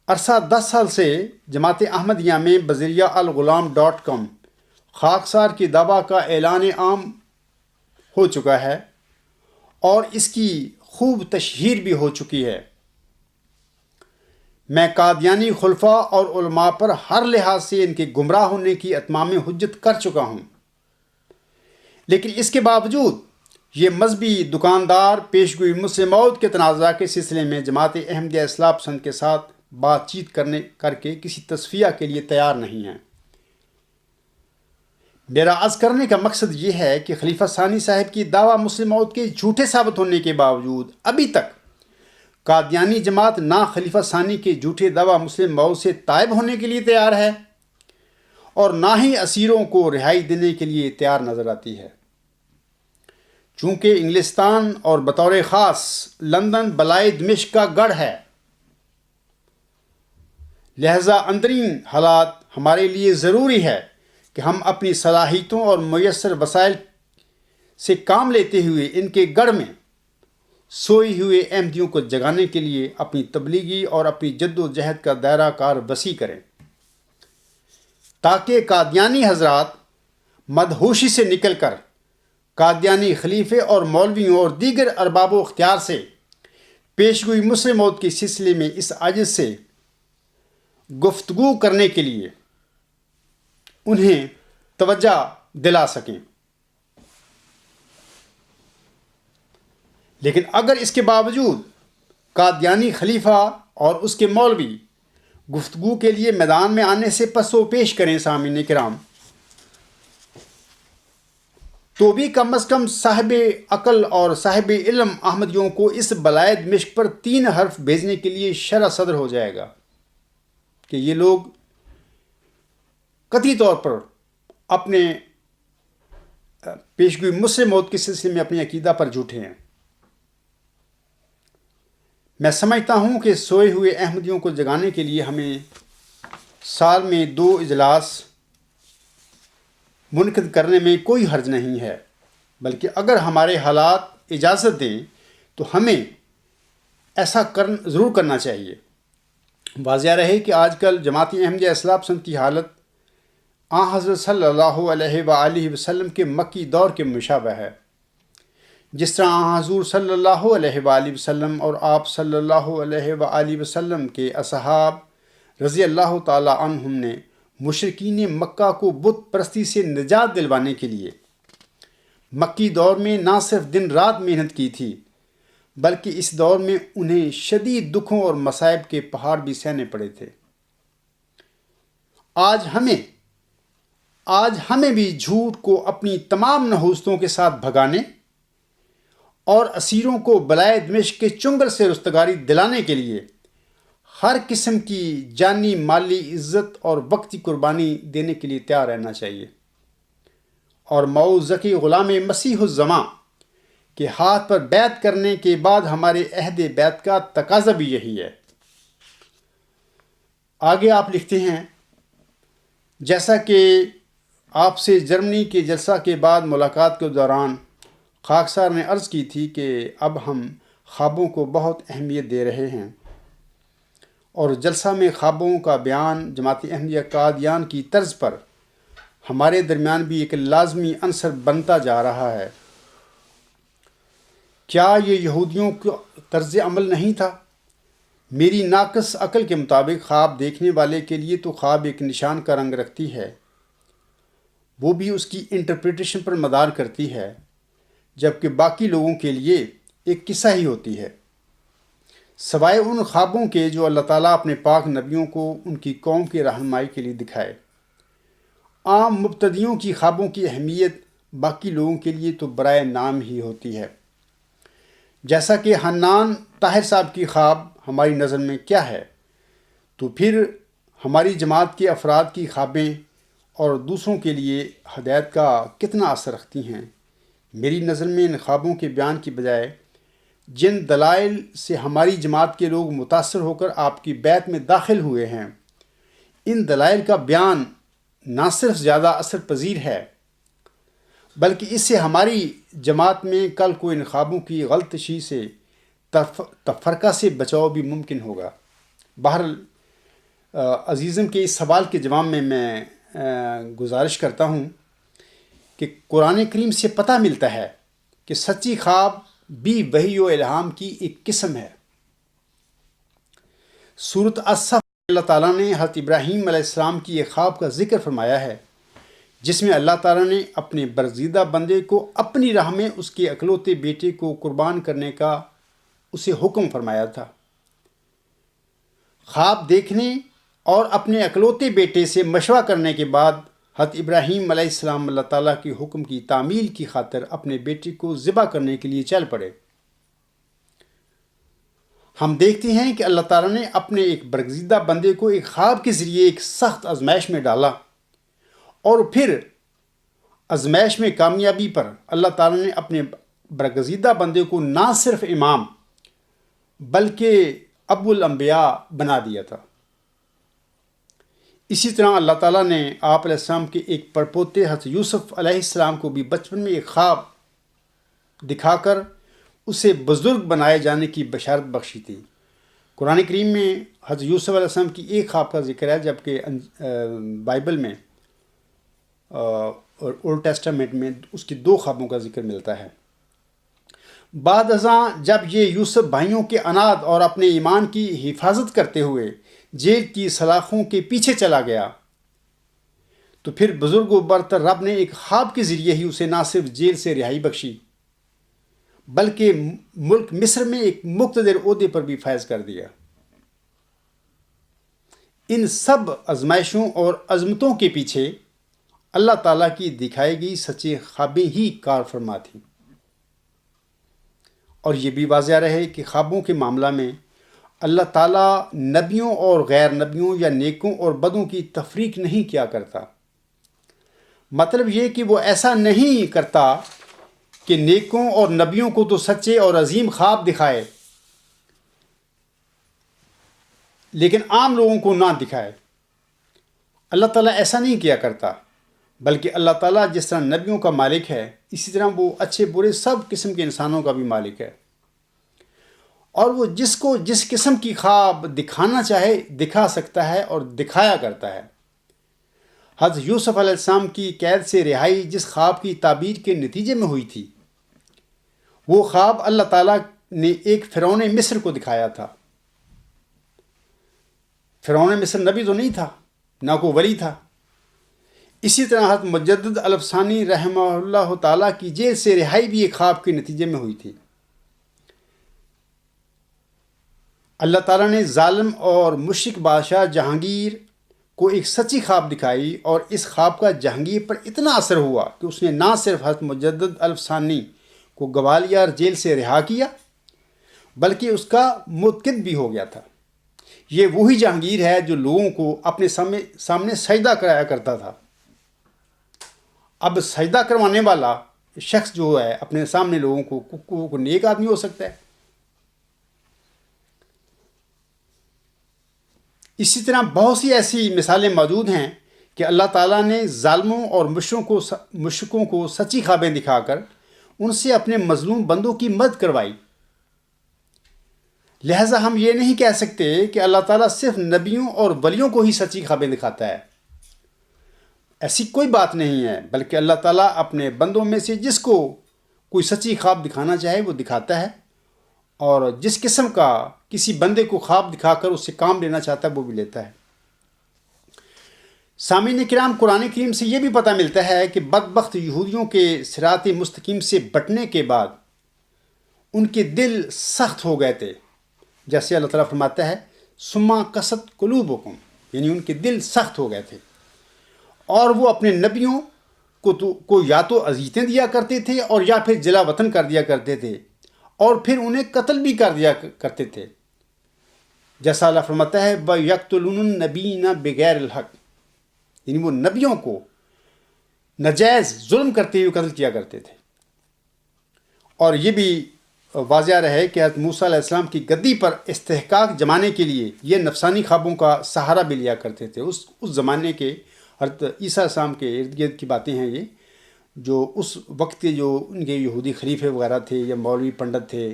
عرصہ 10 سال سے جماعت احمدیہ میں بذریعہ الغلام.com خاکسار کے دعویٰ کا اعلان عام ہو چکا ہے اور اس کی خوب تشہیر بھی ہو چکی ہے۔ میں قادیانی خلفاء اور علماء پر ہر لحاظ سے ان کے گمراہ ہونے کی اتمام حجت کر چکا ہوں، لیکن اس کے باوجود یہ مذہبی دکاندار پیشگوئی مسلم موت کے تنازع کے سلسلے میں جماعت احمدیہ اصلاح پسند کے ساتھ بات چیت کر کے کسی تصفیہ کے لیے تیار نہیں ہیں۔ میرا عرض کرنے کا مقصد یہ ہے کہ خلیفہ ثانی صاحب کی دعویٰ مسلم موت کے جھوٹے ثابت ہونے کے باوجود ابھی تک قادیانی جماعت نہ خلیفہ ثانی کے جھوٹے دعویٰ مسلم موت سے تائب ہونے کے لیے تیار ہے اور نہ ہی اسیروں کو رہائی دینے کے لیے تیار نظر آتی ہے۔ چونکہ انگلستان اور بطور خاص لندن بالائے دمشق کا گڑھ ہے، لہذا اندرین حالات ہمارے لیے ضروری ہے کہ ہم اپنی صلاحیتوں اور میسر وسائل سے کام لیتے ہوئے ان کے گڑھ میں سوئے ہوئے احمدیوں کو جگانے کے لیے اپنی تبلیغی اور اپنی جد و جہد کا دائرہ کار وسیع کریں، تاکہ قادیانی حضرات مدہوشی سے نکل کر قادیانی خلیفے اور مولویوں اور دیگر ارباب و اختیار سے پیشگوئی مسلم موت کے سلسلے میں اس عجز سے گفتگو کرنے کے لیے انہیں توجہ دلا سکیں۔ لیکن اگر اس کے باوجود قادیانی خلیفہ اور اس کے مولوی گفتگو کے لیے میدان میں آنے سے پس و پیش کریں سامعین کرام، تو بھی کم از کم صاحب عقل اور صاحب علم احمدیوں کو اس بالائے دمشق پر 3 حرف بھیجنے کے لیے شرح صدر ہو جائے گا کہ یہ لوگ قطعی طور پر اپنے پیشگوئی مسلم موت کے سلسلے میں اپنی عقیدہ پر جھوٹے ہیں۔ میں سمجھتا ہوں کہ سوئے ہوئے احمدیوں کو جگانے کے لیے ہمیں سال میں 2 اجلاس منعقد کرنے میں کوئی حرج نہیں ہے، بلکہ اگر ہمارے حالات اجازت دیں تو ہمیں ایسا ضرور کرنا چاہیے۔ واضح رہے کہ آج کل جماعت احمدیہ اصلاح پسند کی حالت حضرت صلی اللہ علیہ وآلہ وسلم کے مکی دور کے مشابہ ہے، جس طرح حضور صلی اللہ علیہ وآلہ وسلم اور آپ صلی اللہ علیہ وآلہ وسلم کے اصحاب رضی اللہ تعالی عنہم نے مشرکین مکہ کو بت پرستی سے نجات دلوانے کے لیے مکی دور میں نہ صرف دن رات محنت کی تھی، بلکہ اس دور میں انہیں شدید دکھوں اور مصائب کے پہاڑ بھی سہنے پڑے تھے۔ آج ہمیں آج ہمیں بھی جھوٹ کو اپنی تمام نحوستوں کے ساتھ بھگانے اور اسیروں کو بلائے دمشق کے چنگل سے رستگاری دلانے کے لیے ہر قسم کی جانی، مالی، عزت اور وقتی قربانی دینے کے لیے تیار رہنا چاہیے، اور مئو ذکی غلام مسیح الزماں کے ہاتھ پر بیعت کرنے کے بعد ہمارے عہد بیعت کا تقاضا بھی یہی ہے۔ آگے آپ لکھتے ہیں، جیسا کہ آپ سے جرمنی کے جلسہ کے بعد ملاقات کے دوران خاکسار نے عرض کی تھی کہ اب ہم خوابوں کو بہت اہمیت دے رہے ہیں، اور جلسہ میں خوابوں کا بیان جماعت احمدیہ قادیان کی طرز پر ہمارے درمیان بھی ایک لازمی عنصر بنتا جا رہا ہے۔ کیا یہ یہودیوں کا طرز عمل نہیں تھا؟ میری ناقص عقل کے مطابق خواب دیکھنے والے کے لیے تو خواب ایک نشان کا رنگ رکھتی ہے، وہ بھی اس کی انٹرپریٹیشن پر مدار کرتی ہے، جبکہ باقی لوگوں کے لیے ایک قصہ ہی ہوتی ہے، سوائے ان خوابوں کے جو اللہ تعالیٰ اپنے پاک نبیوں کو ان کی قوم کی رہنمائی کے لیے دکھائے۔ عام مبتدیوں کی خوابوں کی اہمیت باقی لوگوں کے لیے تو برائے نام ہی ہوتی ہے۔ جیسا کہ حنان طاہر صاحب کی خواب ہماری نظر میں کیا ہے، تو پھر ہماری جماعت کے افراد کی خوابیں اور دوسروں کے لیے ہدایت کا کتنا اثر رکھتی ہیں۔ میری نظر میں ان خوابوں کے بیان کی بجائے جن دلائل سے ہماری جماعت کے لوگ متاثر ہو کر آپ کی بیعت میں داخل ہوئے ہیں، ان دلائل کا بیان نہ صرف زیادہ اثر پذیر ہے، بلکہ اس سے ہماری جماعت میں کل کو ان خوابوں کی غلط تشریح سے تفرقہ سے بچاؤ بھی ممکن ہوگا۔ بہرحال عزیزم کے اس سوال کے جواب میں گزارش کرتا ہوں کہ قرآن کریم سے پتہ ملتا ہے کہ سچی خواب بھی وحی و الہام کی ایک قسم ہے۔ سورۃ الصف اللہ تعالیٰ نے حضرت ابراہیم علیہ السلام کی ایک خواب کا ذکر فرمایا ہے، جس میں اللہ تعالیٰ نے اپنے برگزیدہ بندے کو اپنی راہ میں اس کے اکلوتے بیٹے کو قربان کرنے کا اسے حکم فرمایا تھا۔ خواب دیکھنے اور اپنے اکلوتے بیٹے سے مشورہ کرنے کے بعد حضرت ابراہیم علیہ السلام اللہ تعالیٰ کے حکم کی تعمیل کی خاطر اپنے بیٹے کو ذبح کرنے کے لیے چل پڑے۔ ہم دیکھتے ہیں کہ اللہ تعالیٰ نے اپنے ایک برگزیدہ بندے کو ایک خواب کے ذریعے ایک سخت آزمائش میں ڈالا، اور پھر آزمائش میں کامیابی پر اللہ تعالیٰ نے اپنے برگزیدہ بندے کو نہ صرف امام بلکہ ابو الانبیاء بنا دیا تھا۔ اسی طرح اللہ تعالیٰ نے آپ علیہ السلام کے ایک پڑپوتے حضرت یوسف علیہ السلام کو بھی بچپن میں ایک خواب دکھا کر اسے بزرگ بنائے جانے کی بشارت بخشی تھی۔ قرآن کریم میں حضرت یوسف علیہ السلام کی ایک خواب کا ذکر ہے، جبکہ بائبل میں اور اولڈ ٹیسٹامنٹ میں اس کی 2 خوابوں کا ذکر ملتا ہے۔ بعد ازاں جب یہ یوسف بھائیوں کے اناد اور اپنے ایمان کی حفاظت کرتے ہوئے جیل کی سلاخوں کے پیچھے چلا گیا، تو پھر بزرگ و برتر رب نے ایک خواب کے ذریعے ہی اسے نہ صرف جیل سے رہائی بخشی، بلکہ ملک مصر میں ایک مقتدر عہدے پر بھی فائز کر دیا۔ ان سب آزمائشوں اور عظمتوں کے پیچھے اللہ تعالیٰ کی دکھائی گئی سچی خوابیں ہی کار فرما تھیں۔ اور یہ بھی واضح رہے کہ خوابوں کے معاملہ میں اللہ تعالیٰ نبیوں اور غیر نبیوں یا نیکوں اور بدوں کی تفریق نہیں کیا کرتا۔ مطلب یہ کہ وہ ایسا نہیں کرتا کہ نیکوں اور نبیوں کو تو سچے اور عظیم خواب دکھائے لیکن عام لوگوں کو نہ دکھائے۔ اللہ تعالیٰ ایسا نہیں کیا کرتا، بلکہ اللہ تعالیٰ جس طرح نبیوں کا مالک ہے، اسی طرح وہ اچھے برے سب قسم کے انسانوں کا بھی مالک ہے، اور وہ جس کو جس قسم کی خواب دکھانا چاہے دکھا سکتا ہے اور دکھایا کرتا ہے۔ حضرت یوسف علیہ السلام کی قید سے رہائی جس خواب کی تعبیر کے نتیجے میں ہوئی تھی، وہ خواب اللہ تعالیٰ نے ایک فرعون مصر کو دکھایا تھا۔ فرعون مصر نبی تو نہیں تھا، نہ کوئی ولی تھا۔ اسی طرح حضرت مجدد الفسانی رحمہ اللہ تعالیٰ کی جیل سے رہائی بھی ایک خواب کے نتیجے میں ہوئی تھی۔ اللہ تعالیٰ نے ظالم اور مشرک بادشاہ جہانگیر کو ایک سچی خواب دکھائی، اور اس خواب کا جہانگیر پر اتنا اثر ہوا کہ اس نے نہ صرف حضرت مجدد الف ثانی کو گوالیار جیل سے رہا کیا بلکہ اس کا متقد بھی ہو گیا تھا۔ یہ وہی جہانگیر ہے جو لوگوں کو اپنے سامنے سجدہ کرایا کرتا تھا۔ اب سجدہ کروانے والا شخص جو ہے اپنے سامنے لوگوں کو نیک آدمی ہو سکتا ہے۔ اسی طرح بہت سی ایسی مثالیں موجود ہیں کہ اللہ تعالیٰ نے ظالموں اور مشرکوں کو سچی خوابیں دکھا کر ان سے اپنے مظلوم بندوں کی مدد کروائی۔ لہٰذا ہم یہ نہیں کہہ سکتے کہ اللہ تعالیٰ صرف نبیوں اور ولیوں کو ہی سچی خوابیں دکھاتا ہے۔ ایسی کوئی بات نہیں ہے، بلکہ اللہ تعالیٰ اپنے بندوں میں سے جس کو کوئی سچی خواب دکھانا چاہے وہ دکھاتا ہے، اور جس قسم کا کسی بندے کو خواب دکھا کر اس سے کام لینا چاہتا ہے وہ بھی لیتا ہے۔ سامعین کرام، قرآن کریم سے یہ بھی پتہ ملتا ہے کہ بدبخت یہودیوں کے صراط مستقیم سے بٹنے کے بعد ان کے دل سخت ہو گئے تھے، جیسے اللہ تعالیٰ فرماتا ہے ثم قست قلوبکم، یعنی ان کے دل سخت ہو گئے تھے، اور وہ اپنے نبیوں کو یا تو اذیتیں دیا کرتے تھے اور یا پھر جلا وطن کر دیا کرتے تھے، اور پھر انہیں قتل بھی کر دیا کرتے تھے، جیسا اللہ فرماتا ہے وَيَقْتُلُونَ النَّبِيِّينَ بِغَيْرِ الْحَقِّ، یعنی وہ نبیوں کو ناجائز ظلم کرتے ہوئے قتل کیا کرتے تھے۔ اور یہ بھی واضح رہے کہ حضرت موسیٰ علیہ السلام کی گدی پر استحقاق جمانے کے لیے یہ نفسانی خوابوں کا سہارا بھی لیا کرتے تھے۔ اس زمانے کے حضرت عیسیٰ علیہ السلام کے ارد گرد کی باتیں ہیں یہ، جو اس وقت کے جو ان کے یہودی خلیفے وغیرہ تھے یا مولوی پنڈت تھے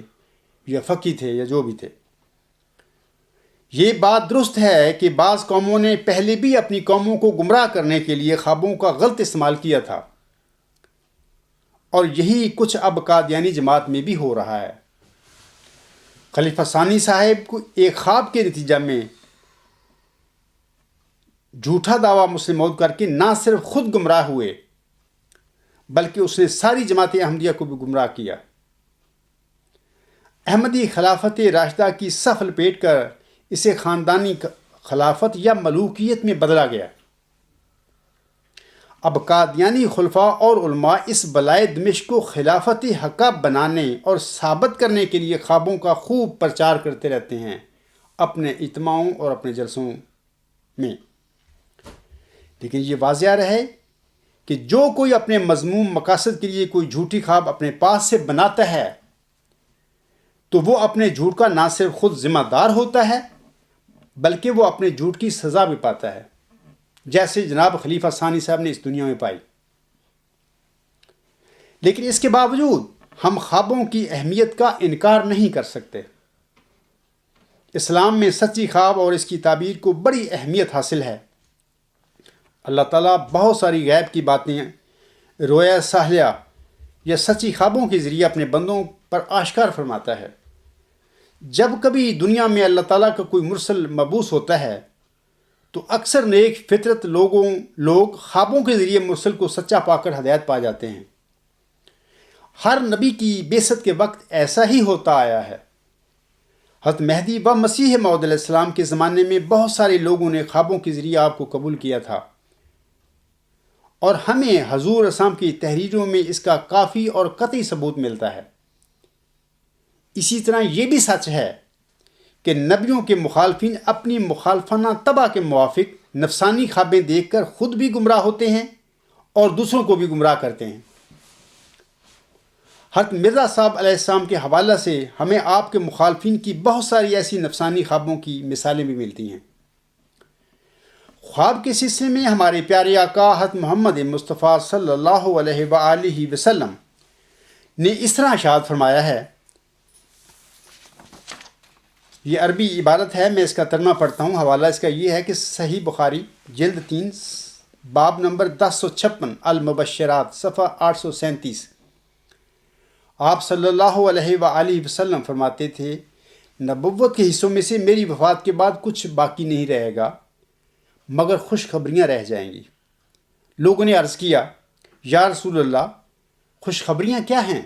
یا فقی تھے یا جو بھی تھے۔ یہ بات درست ہے کہ بعض قوموں نے پہلے بھی اپنی قوموں کو گمراہ کرنے کے لیے خوابوں کا غلط استعمال کیا تھا، اور یہی کچھ اب قادیانی جماعت میں بھی ہو رہا ہے۔ خلیفہ ثانی صاحب کو ایک خواب کے نتیجہ میں جھوٹا دعویٰ مسلم عہد کر کے نہ صرف خود گمراہ ہوئے بلکہ اس نے ساری جماعت احمدیہ کو بھی گمراہ کیا۔ احمدی خلافت راشدہ کی صف لپیٹ کر اسے خاندانی خلافت یا ملوکیت میں بدلا گیا۔ اب قادیانی خلفاء اور علماء اس بلائے دمشق کو خلافت حقہ بنانے اور ثابت کرنے کے لیے خوابوں کا خوب پرچار کرتے رہتے ہیں اپنے اجتماعوں اور اپنے جلسوں میں۔ لیکن یہ واضح رہے کہ جو کوئی اپنے مذموم مقاصد کے لیے کوئی جھوٹی خواب اپنے پاس سے بناتا ہے تو وہ اپنے جھوٹ کا نہ صرف خود ذمہ دار ہوتا ہے بلکہ وہ اپنے جھوٹ کی سزا بھی پاتا ہے، جیسے جناب خلیفہ ثانی صاحب نے اس دنیا میں پائی۔ لیکن اس کے باوجود ہم خوابوں کی اہمیت کا انکار نہیں کر سکتے۔ اسلام میں سچی خواب اور اس کی تعبیر کو بڑی اہمیت حاصل ہے۔ اللہ تعالیٰ بہت ساری غیب کی باتیں رویا ساحلیہ یا سچی خوابوں کے ذریعے اپنے بندوں پر آشکار فرماتا ہے۔ جب کبھی دنیا میں اللہ تعالیٰ کا کوئی مرسل مبعوث ہوتا ہے تو اکثر نیک فطرت لوگ خوابوں کے ذریعے مرسل کو سچا پا کر ہدایت پا جاتے ہیں۔ ہر نبی کی بعثت کے وقت ایسا ہی ہوتا آیا ہے۔ حضرت مہدی و مسیح موعود علیہ السلام کے زمانے میں بہت سارے لوگوں نے خوابوں کے ذریعے آپ کو قبول کیا تھا، اور ہمیں حضور اسلام کی تحریروں میں اس کا کافی اور قطعی ثبوت ملتا ہے۔ اسی طرح یہ بھی سچ ہے کہ نبیوں کے مخالفین اپنی مخالفانہ طبع کے موافق نفسانی خوابیں دیکھ کر خود بھی گمراہ ہوتے ہیں اور دوسروں کو بھی گمراہ کرتے ہیں۔ حضرت مرزا صاحب علیہ السلام کے حوالہ سے ہمیں آپ کے مخالفین کی بہت ساری ایسی نفسانی خوابوں کی مثالیں بھی ملتی ہیں۔ خواب کے سلسلے میں ہمارے پیارے آقا حضرت محمد مصطفیٰ صلی اللہ علیہ وآلہ وسلم نے اس طرح ارشاد فرمایا ہے۔ یہ عربی عبارت ہے، میں اس کا ترجمہ پڑھتا ہوں۔ حوالہ اس کا یہ ہے کہ صحیح بخاری جلد 3 باب نمبر 1056 المبشرات صفحہ 837۔ آپ صلی اللہ علیہ وآلہ وسلم فرماتے تھے، نبوت کے حصوں میں سے میری وفات کے بعد کچھ باقی نہیں رہے گا مگر خوشخبریاں رہ جائیں گی۔ لوگوں نے عرض کیا، یا رسول اللہ، خوشخبریاں کیا ہیں؟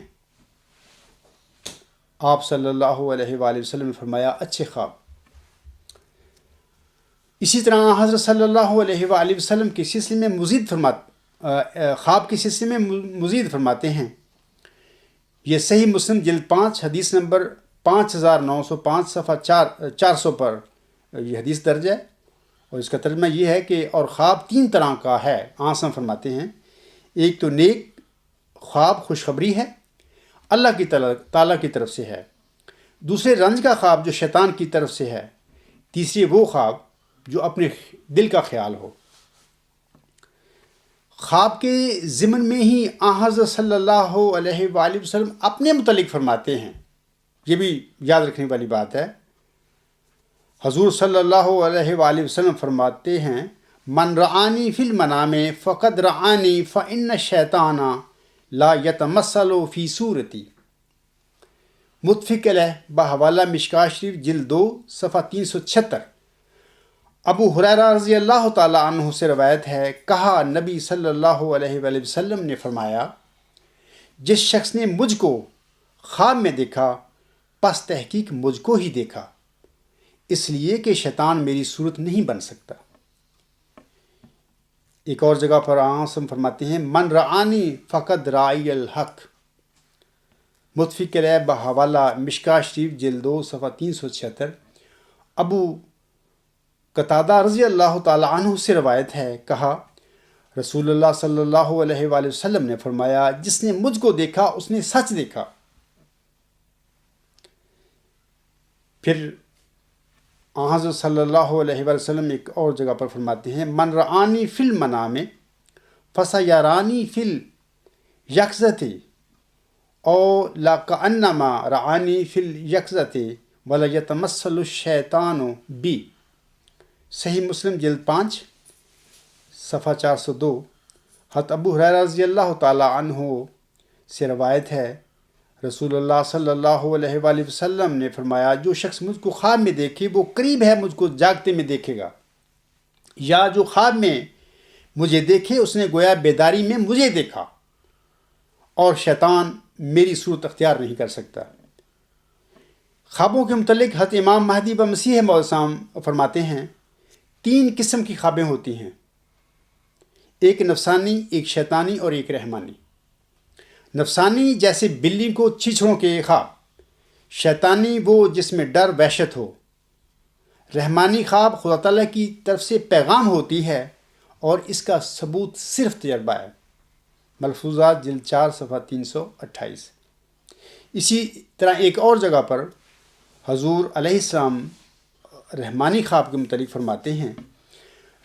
آپ صلی اللہ علیہ وآلہ وسلم نے فرمایا، اچھے خواب۔ اسی طرح حضرت صلی اللہ علیہ وآلہ وسلم کے سلسلے میں خواب کے سلسلے میں مزید فرماتے ہیں. یہ صحیح مسلم جلد 5 حدیث نمبر 5905 صفحہ 400 پر یہ حدیث درج ہے، اور اس کا ترجمہ یہ ہے کہ اور خواب 3 طرح کا ہے. آسم فرماتے ہیں، ایک تو نیک خواب خوشخبری ہے، اللہ کی تعالیٰ کی طرف سے ہے. دوسرے رنج کا خواب جو شیطان کی طرف سے ہے. تیسرے وہ خواب جو اپنے دل کا خیال ہو. خواب کے ضمن میں ہی حضرت صلی اللہ علیہ وآلہ وسلم اپنے متعلق فرماتے ہیں. یہ بھی یاد رکھنے والی بات ہے. حضور صلی اللہ علیہ وآلہ وسلم فرماتے ہیں، من رعانی فی المنام فقد رعانی فإن الشیطان لا یتمثل فی صورتی. متفق علیہ بحوالہ مشکاۃ شریف جلد 2 صفحہ 376. ابو ہریرہ رضی اللہ تعالیٰ عنہ سے روایت ہے، کہا نبی صلی اللہ علیہ وآلہ وسلم نے فرمایا، جس شخص نے مجھ کو خواب میں دیکھا پس تحقیق مجھ کو ہی دیکھا، اس لیے کہ شیطان میری صورت نہیں بن سکتا. ایک اور جگہ پر آسم فرماتے ہیں، من رعانی فقد رائی الحق. متفق علیہ بحوالہ مشکاۃ شریف جلد 2 صفحہ 376. ابو قتادہ رضی اللہ تعالیٰ عنہ سے روایت ہے، کہا رسول اللہ صلی اللہ علیہ وآلہ وسلم نے فرمایا، جس نے مجھ کو دیکھا اس نے سچ دیکھا. پھر حضرت صلی اللہ علیہ وآلہ وسلم ایک اور جگہ پر فرماتے ہیں، من رعانی فی المنام فسیرانی فی الیقظۃ او لکأنما رعانی فی الیقظۃ ولیتمثل الشیطان بی. صحیح مسلم جلد 5 صفحہ 402. حضرت ابو ہریرہ رضی اللہ تعالیٰ عنہ سے روایت ہے، رسول اللہ صلی اللہ علیہ وآلہ وسلم نے فرمایا، جو شخص مجھ کو خواب میں دیکھے وہ قریب ہے مجھ کو جاگتے میں دیکھے گا، یا جو خواب میں مجھے دیکھے اس نے گویا بیداری میں مجھے دیکھا، اور شیطان میری صورت اختیار نہیں کر سکتا. خوابوں کے متعلق حضرت امام مہدی و مسیح موعود السلام فرماتے ہیں، 3 قسم کی خوابیں ہوتی ہیں، ایک نفسانی، ایک شیطانی اور ایک رحمانی. نفسانی جیسے بلی کو چیچڑوں کے خواب، شیطانی وہ جس میں ڈر وحشت ہو، رحمانی خواب خدا تعالیٰ کی طرف سے پیغام ہوتی ہے اور اس کا ثبوت صرف تجربہ ہے. ملفوظات جلد 4 صفحہ 328. اسی طرح ایک اور جگہ پر حضور علیہ السلام رحمانی خواب کے متعلق فرماتے ہیں،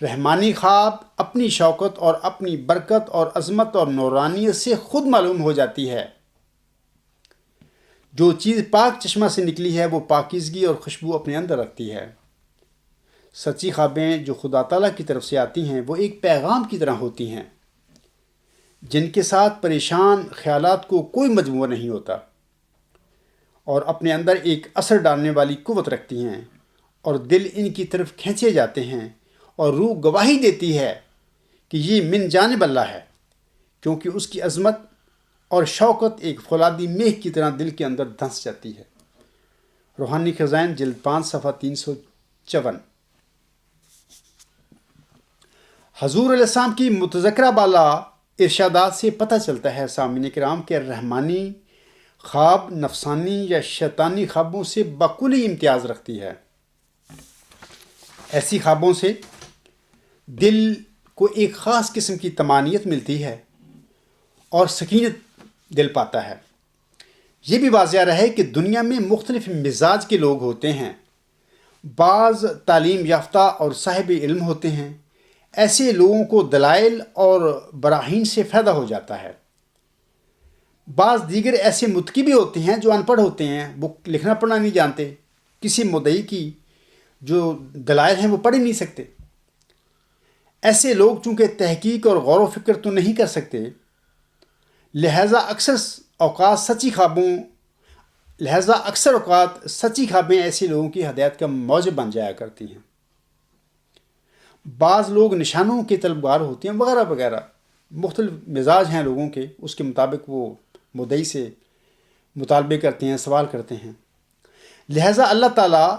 رحمانی خواب اپنی شوکت اور اپنی برکت اور عظمت اور نورانیت سے خود معلوم ہو جاتی ہے. جو چیز پاک چشمہ سے نکلی ہے وہ پاکیزگی اور خوشبو اپنے اندر رکھتی ہے. سچی خوابیں جو خدا تعالیٰ کی طرف سے آتی ہیں وہ ایک پیغام کی طرح ہوتی ہیں، جن کے ساتھ پریشان خیالات کو کوئی مجموعہ نہیں ہوتا، اور اپنے اندر ایک اثر ڈالنے والی قوت رکھتی ہیں، اور دل ان کی طرف کھینچے جاتے ہیں، اور روح گواہی دیتی ہے کہ یہ من جانب اللہ ہے، کیونکہ اس کی عظمت اور شوکت ایک فولادی میخ کی طرح دل کے اندر دھنس جاتی ہے. روحانی خزائن جلد 5 صفحہ 354. حضور علیہ السلام کی متذکرہ بالا ارشادات سے پتہ چلتا ہے سامعین کرام کہ رحمانی خواب نفسانی یا شیطانی خوابوں سے بکلی امتیاز رکھتی ہے. ایسی خوابوں سے دل کو ایک خاص قسم کی طمانینت ملتی ہے اور سکینت دل پاتا ہے. یہ بھی واضح رہے کہ دنیا میں مختلف مزاج کے لوگ ہوتے ہیں. بعض تعلیم یافتہ اور صاحب علم ہوتے ہیں. ایسے لوگوں کو دلائل اور براہین سے فائدہ ہو جاتا ہے. بعض دیگر ایسے متقی بھی ہوتے ہیں جو ان پڑھ ہوتے ہیں، وہ لکھنا پڑھنا نہیں جانتے، کسی مدعی کی جو دلائل ہیں وہ پڑھ ہی نہیں سکتے. ایسے لوگ چونکہ تحقیق اور غور و فکر تو نہیں کر سکتے، لہٰذا اکثر اوقات سچی خوابیں ایسے لوگوں کی ہدایت کا موجب بن جایا کرتی ہیں. بعض لوگ نشانوں کے طلبگار ہوتے ہیں وغیرہ وغیرہ. مختلف مزاج ہیں لوگوں کے، اس کے مطابق وہ مدعی سے مطالبے کرتے ہیں، سوال کرتے ہیں. لہٰذا اللہ تعالیٰ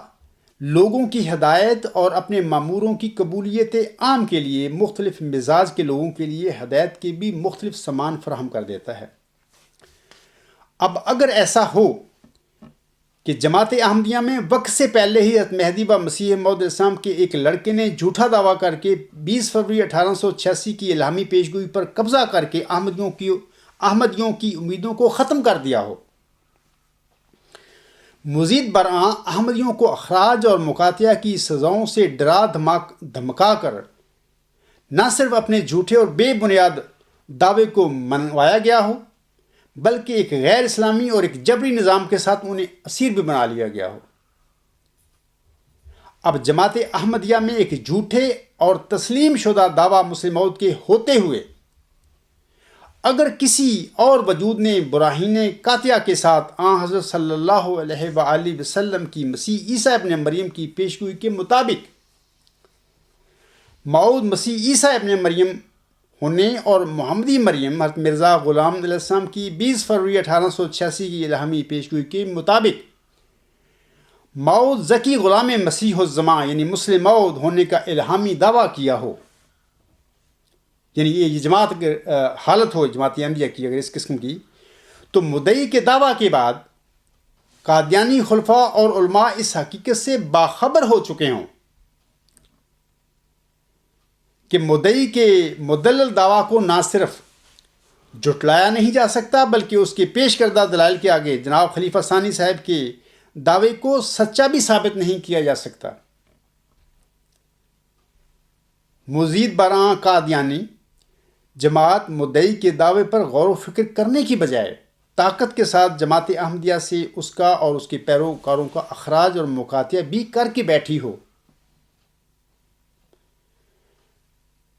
لوگوں کی ہدایت اور اپنے ماموروں کی قبولیت عام کے لیے مختلف مزاج کے لوگوں کے لیے ہدایت کے بھی مختلف سامان فراہم کر دیتا ہے۔ اب اگر ایسا ہو کہ جماعت احمدیہ میں وقت سے پہلے ہی حضرت مہدی و مسیح موعود علیہ السلام کے ایک لڑکے نے جھوٹا دعویٰ کر کے 20 فروری 1886 کی الہامی پیشگوئی پر قبضہ کر کے احمدیوں کی امیدوں کو ختم کر دیا ہو، مزید برآں احمدیوں کو اخراج اور مقاطعہ کی سزاؤں سے ڈرا دھمکا کر نہ صرف اپنے جھوٹے اور بے بنیاد دعوے کو منوایا گیا ہو، بلکہ ایک غیر اسلامی اور ایک جبری نظام کے ساتھ انہیں اسیر بھی بنا لیا گیا ہو۔ اب جماعت احمدیہ میں ایک جھوٹے اور تسلیم شدہ دعویٰ مسلم موعود کے ہوتے ہوئے اگر کسی اور وجود نے براہین قاطعہ کے ساتھ حضرت صلی اللہ علیہ وآلہ وسلم کی مسیح عیسیٰ ابن مریم کی پیشگوئی کے مطابق موعود مسیح عیسیٰ ابن مریم ہونے اور محمدی مریم حضرت مرزا غلام علیہ السلام کی 20 فروری 1886 کی الہامی پیشگوئی کے مطابق موعود ذکی غلام مسیح الزمان یعنی مسلم موعود ہونے کا الہامی دعویٰ کیا ہو، یعنی یہ جماعت حالت ہو جماعت احمدیہ کی اگر اس قسم کی، تو مدعی کے دعویٰ کے بعد قادیانی خلفاء اور علماء اس حقیقت سے باخبر ہو چکے ہوں کہ مدعی کے مدلل دعویٰ کو نہ صرف جھٹلایا نہیں جا سکتا بلکہ اس کے پیش کردہ دلائل کے آگے جناب خلیفہ ثانی صاحب کے دعوے کو سچا بھی ثابت نہیں کیا جا سکتا۔ مزید برآں قادیانی جماعت مدعی کے دعوے پر غور و فکر کرنے کی بجائے طاقت کے ساتھ جماعت احمدیہ سے اس کا اور اس کے پیروکاروں کا اخراج اور مقاطعہ بھی کر کے بیٹھی ہو،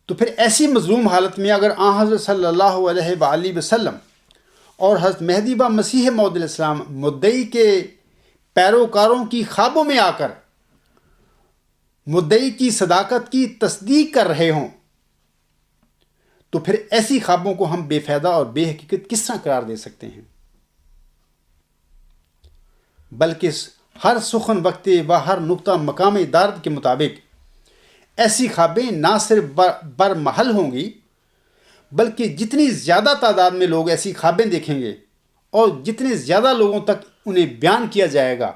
تو پھر ایسی مظلوم حالت میں اگر حضرت صلی اللہ علیہ وآلہ وسلم اور حضرت مہدی و مسیح موعود علیہ السلام مدعی کے پیروکاروں کی خوابوں میں آ کر مدعی کی صداقت کی تصدیق کر رہے ہوں، تو پھر ایسی خوابوں کو ہم بے فائدہ اور بے حقیقت کس طرح قرار دے سکتے ہیں؟ بلکہ ہر سخن وقت و ہر نقطہ مقام دارد کے مطابق ایسی خوابیں نہ صرف برمحل ہوں گی بلکہ جتنی زیادہ تعداد میں لوگ ایسی خوابیں دیکھیں گے اور جتنے زیادہ لوگوں تک انہیں بیان کیا جائے گا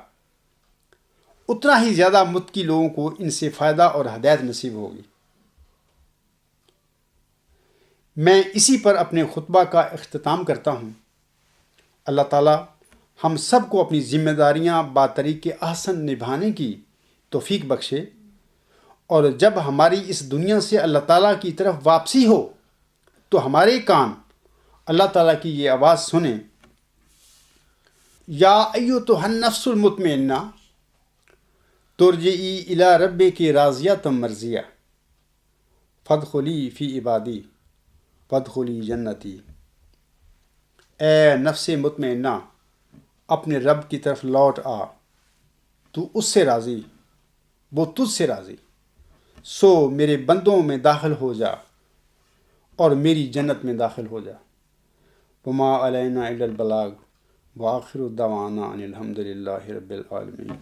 اتنا ہی زیادہ متقی لوگوں کو ان سے فائدہ اور ہدایت نصیب ہوگی۔ میں اسی پر اپنے خطبہ کا اختتام کرتا ہوں۔ اللہ تعالی ہم سب کو اپنی ذمہ داریاں بطریق احسن نبھانے کی توفیق بخشے، اور جب ہماری اس دنیا سے اللہ تعالیٰ کی طرف واپسی ہو تو ہمارے کان اللہ تعالیٰ کی یہ آواز سنیں، یا ایتھا النفس المطمئنہ ترجعی الی ربک راضیۃ مرضیہ فادخلی فی عبادی وادخلی جنتی۔ اے نفس مطمئنہ، اپنے رب کی طرف لوٹ آ، تو اس سے راضی، وہ تجھ سے راضی، سو میرے بندوں میں داخل ہو جا اور میری جنت میں داخل ہو جا۔ وما علینا الا البلاغ وآخر دعوانا ان الحمد للہ رب العالمین۔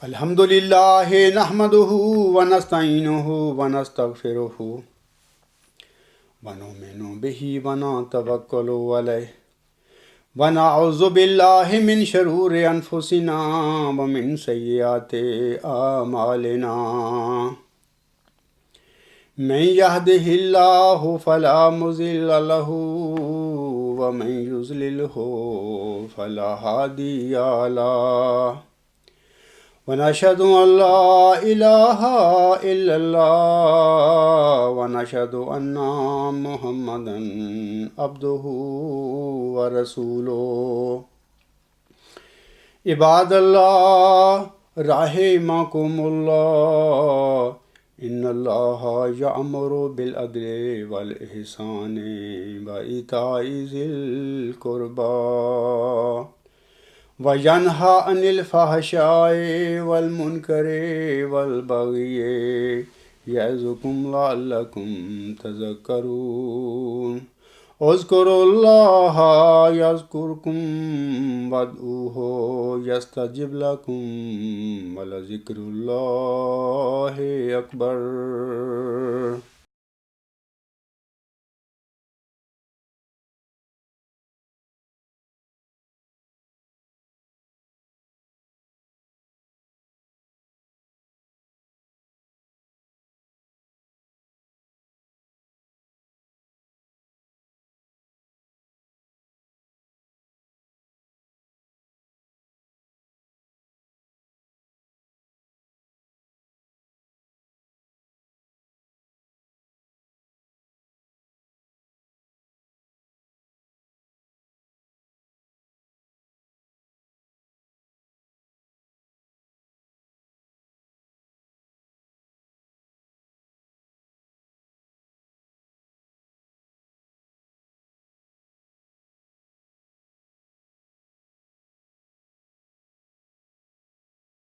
الحمد للہ نحمدہ ونستعینہ ونستغفرہ ونؤمن بہ ونتوکل علیہ ونعوذ باللہ من شرور انفسنا ومن سیئات اعمالنا، من یہدہ اللہ فلا مضل لہ ومن یضللہ فلا ہادی لہ، ونشهد أن لا إله إلا الله ونشهد أن محمدا عبده ورسوله۔ عباد الله رحمكم الله، إن الله يأمر بالعدل والإحسان وإيتاء ذي القربى وَيَنْهَى عَنِ الْفَحْشَاءِ وَالْمُنْكَرِ وَالْبَغْيِ يَعِظُكُمْ لَعَلَّكُمْ تَذَكَّرُونَ اذْكُرُوا اللَّهَ يَذْكُرْكُمْ وَادْعُوهُ يَسْتَجِبْ لَكُمْ وَلَذِكْرُ اللَّهِ أَكْبَرُ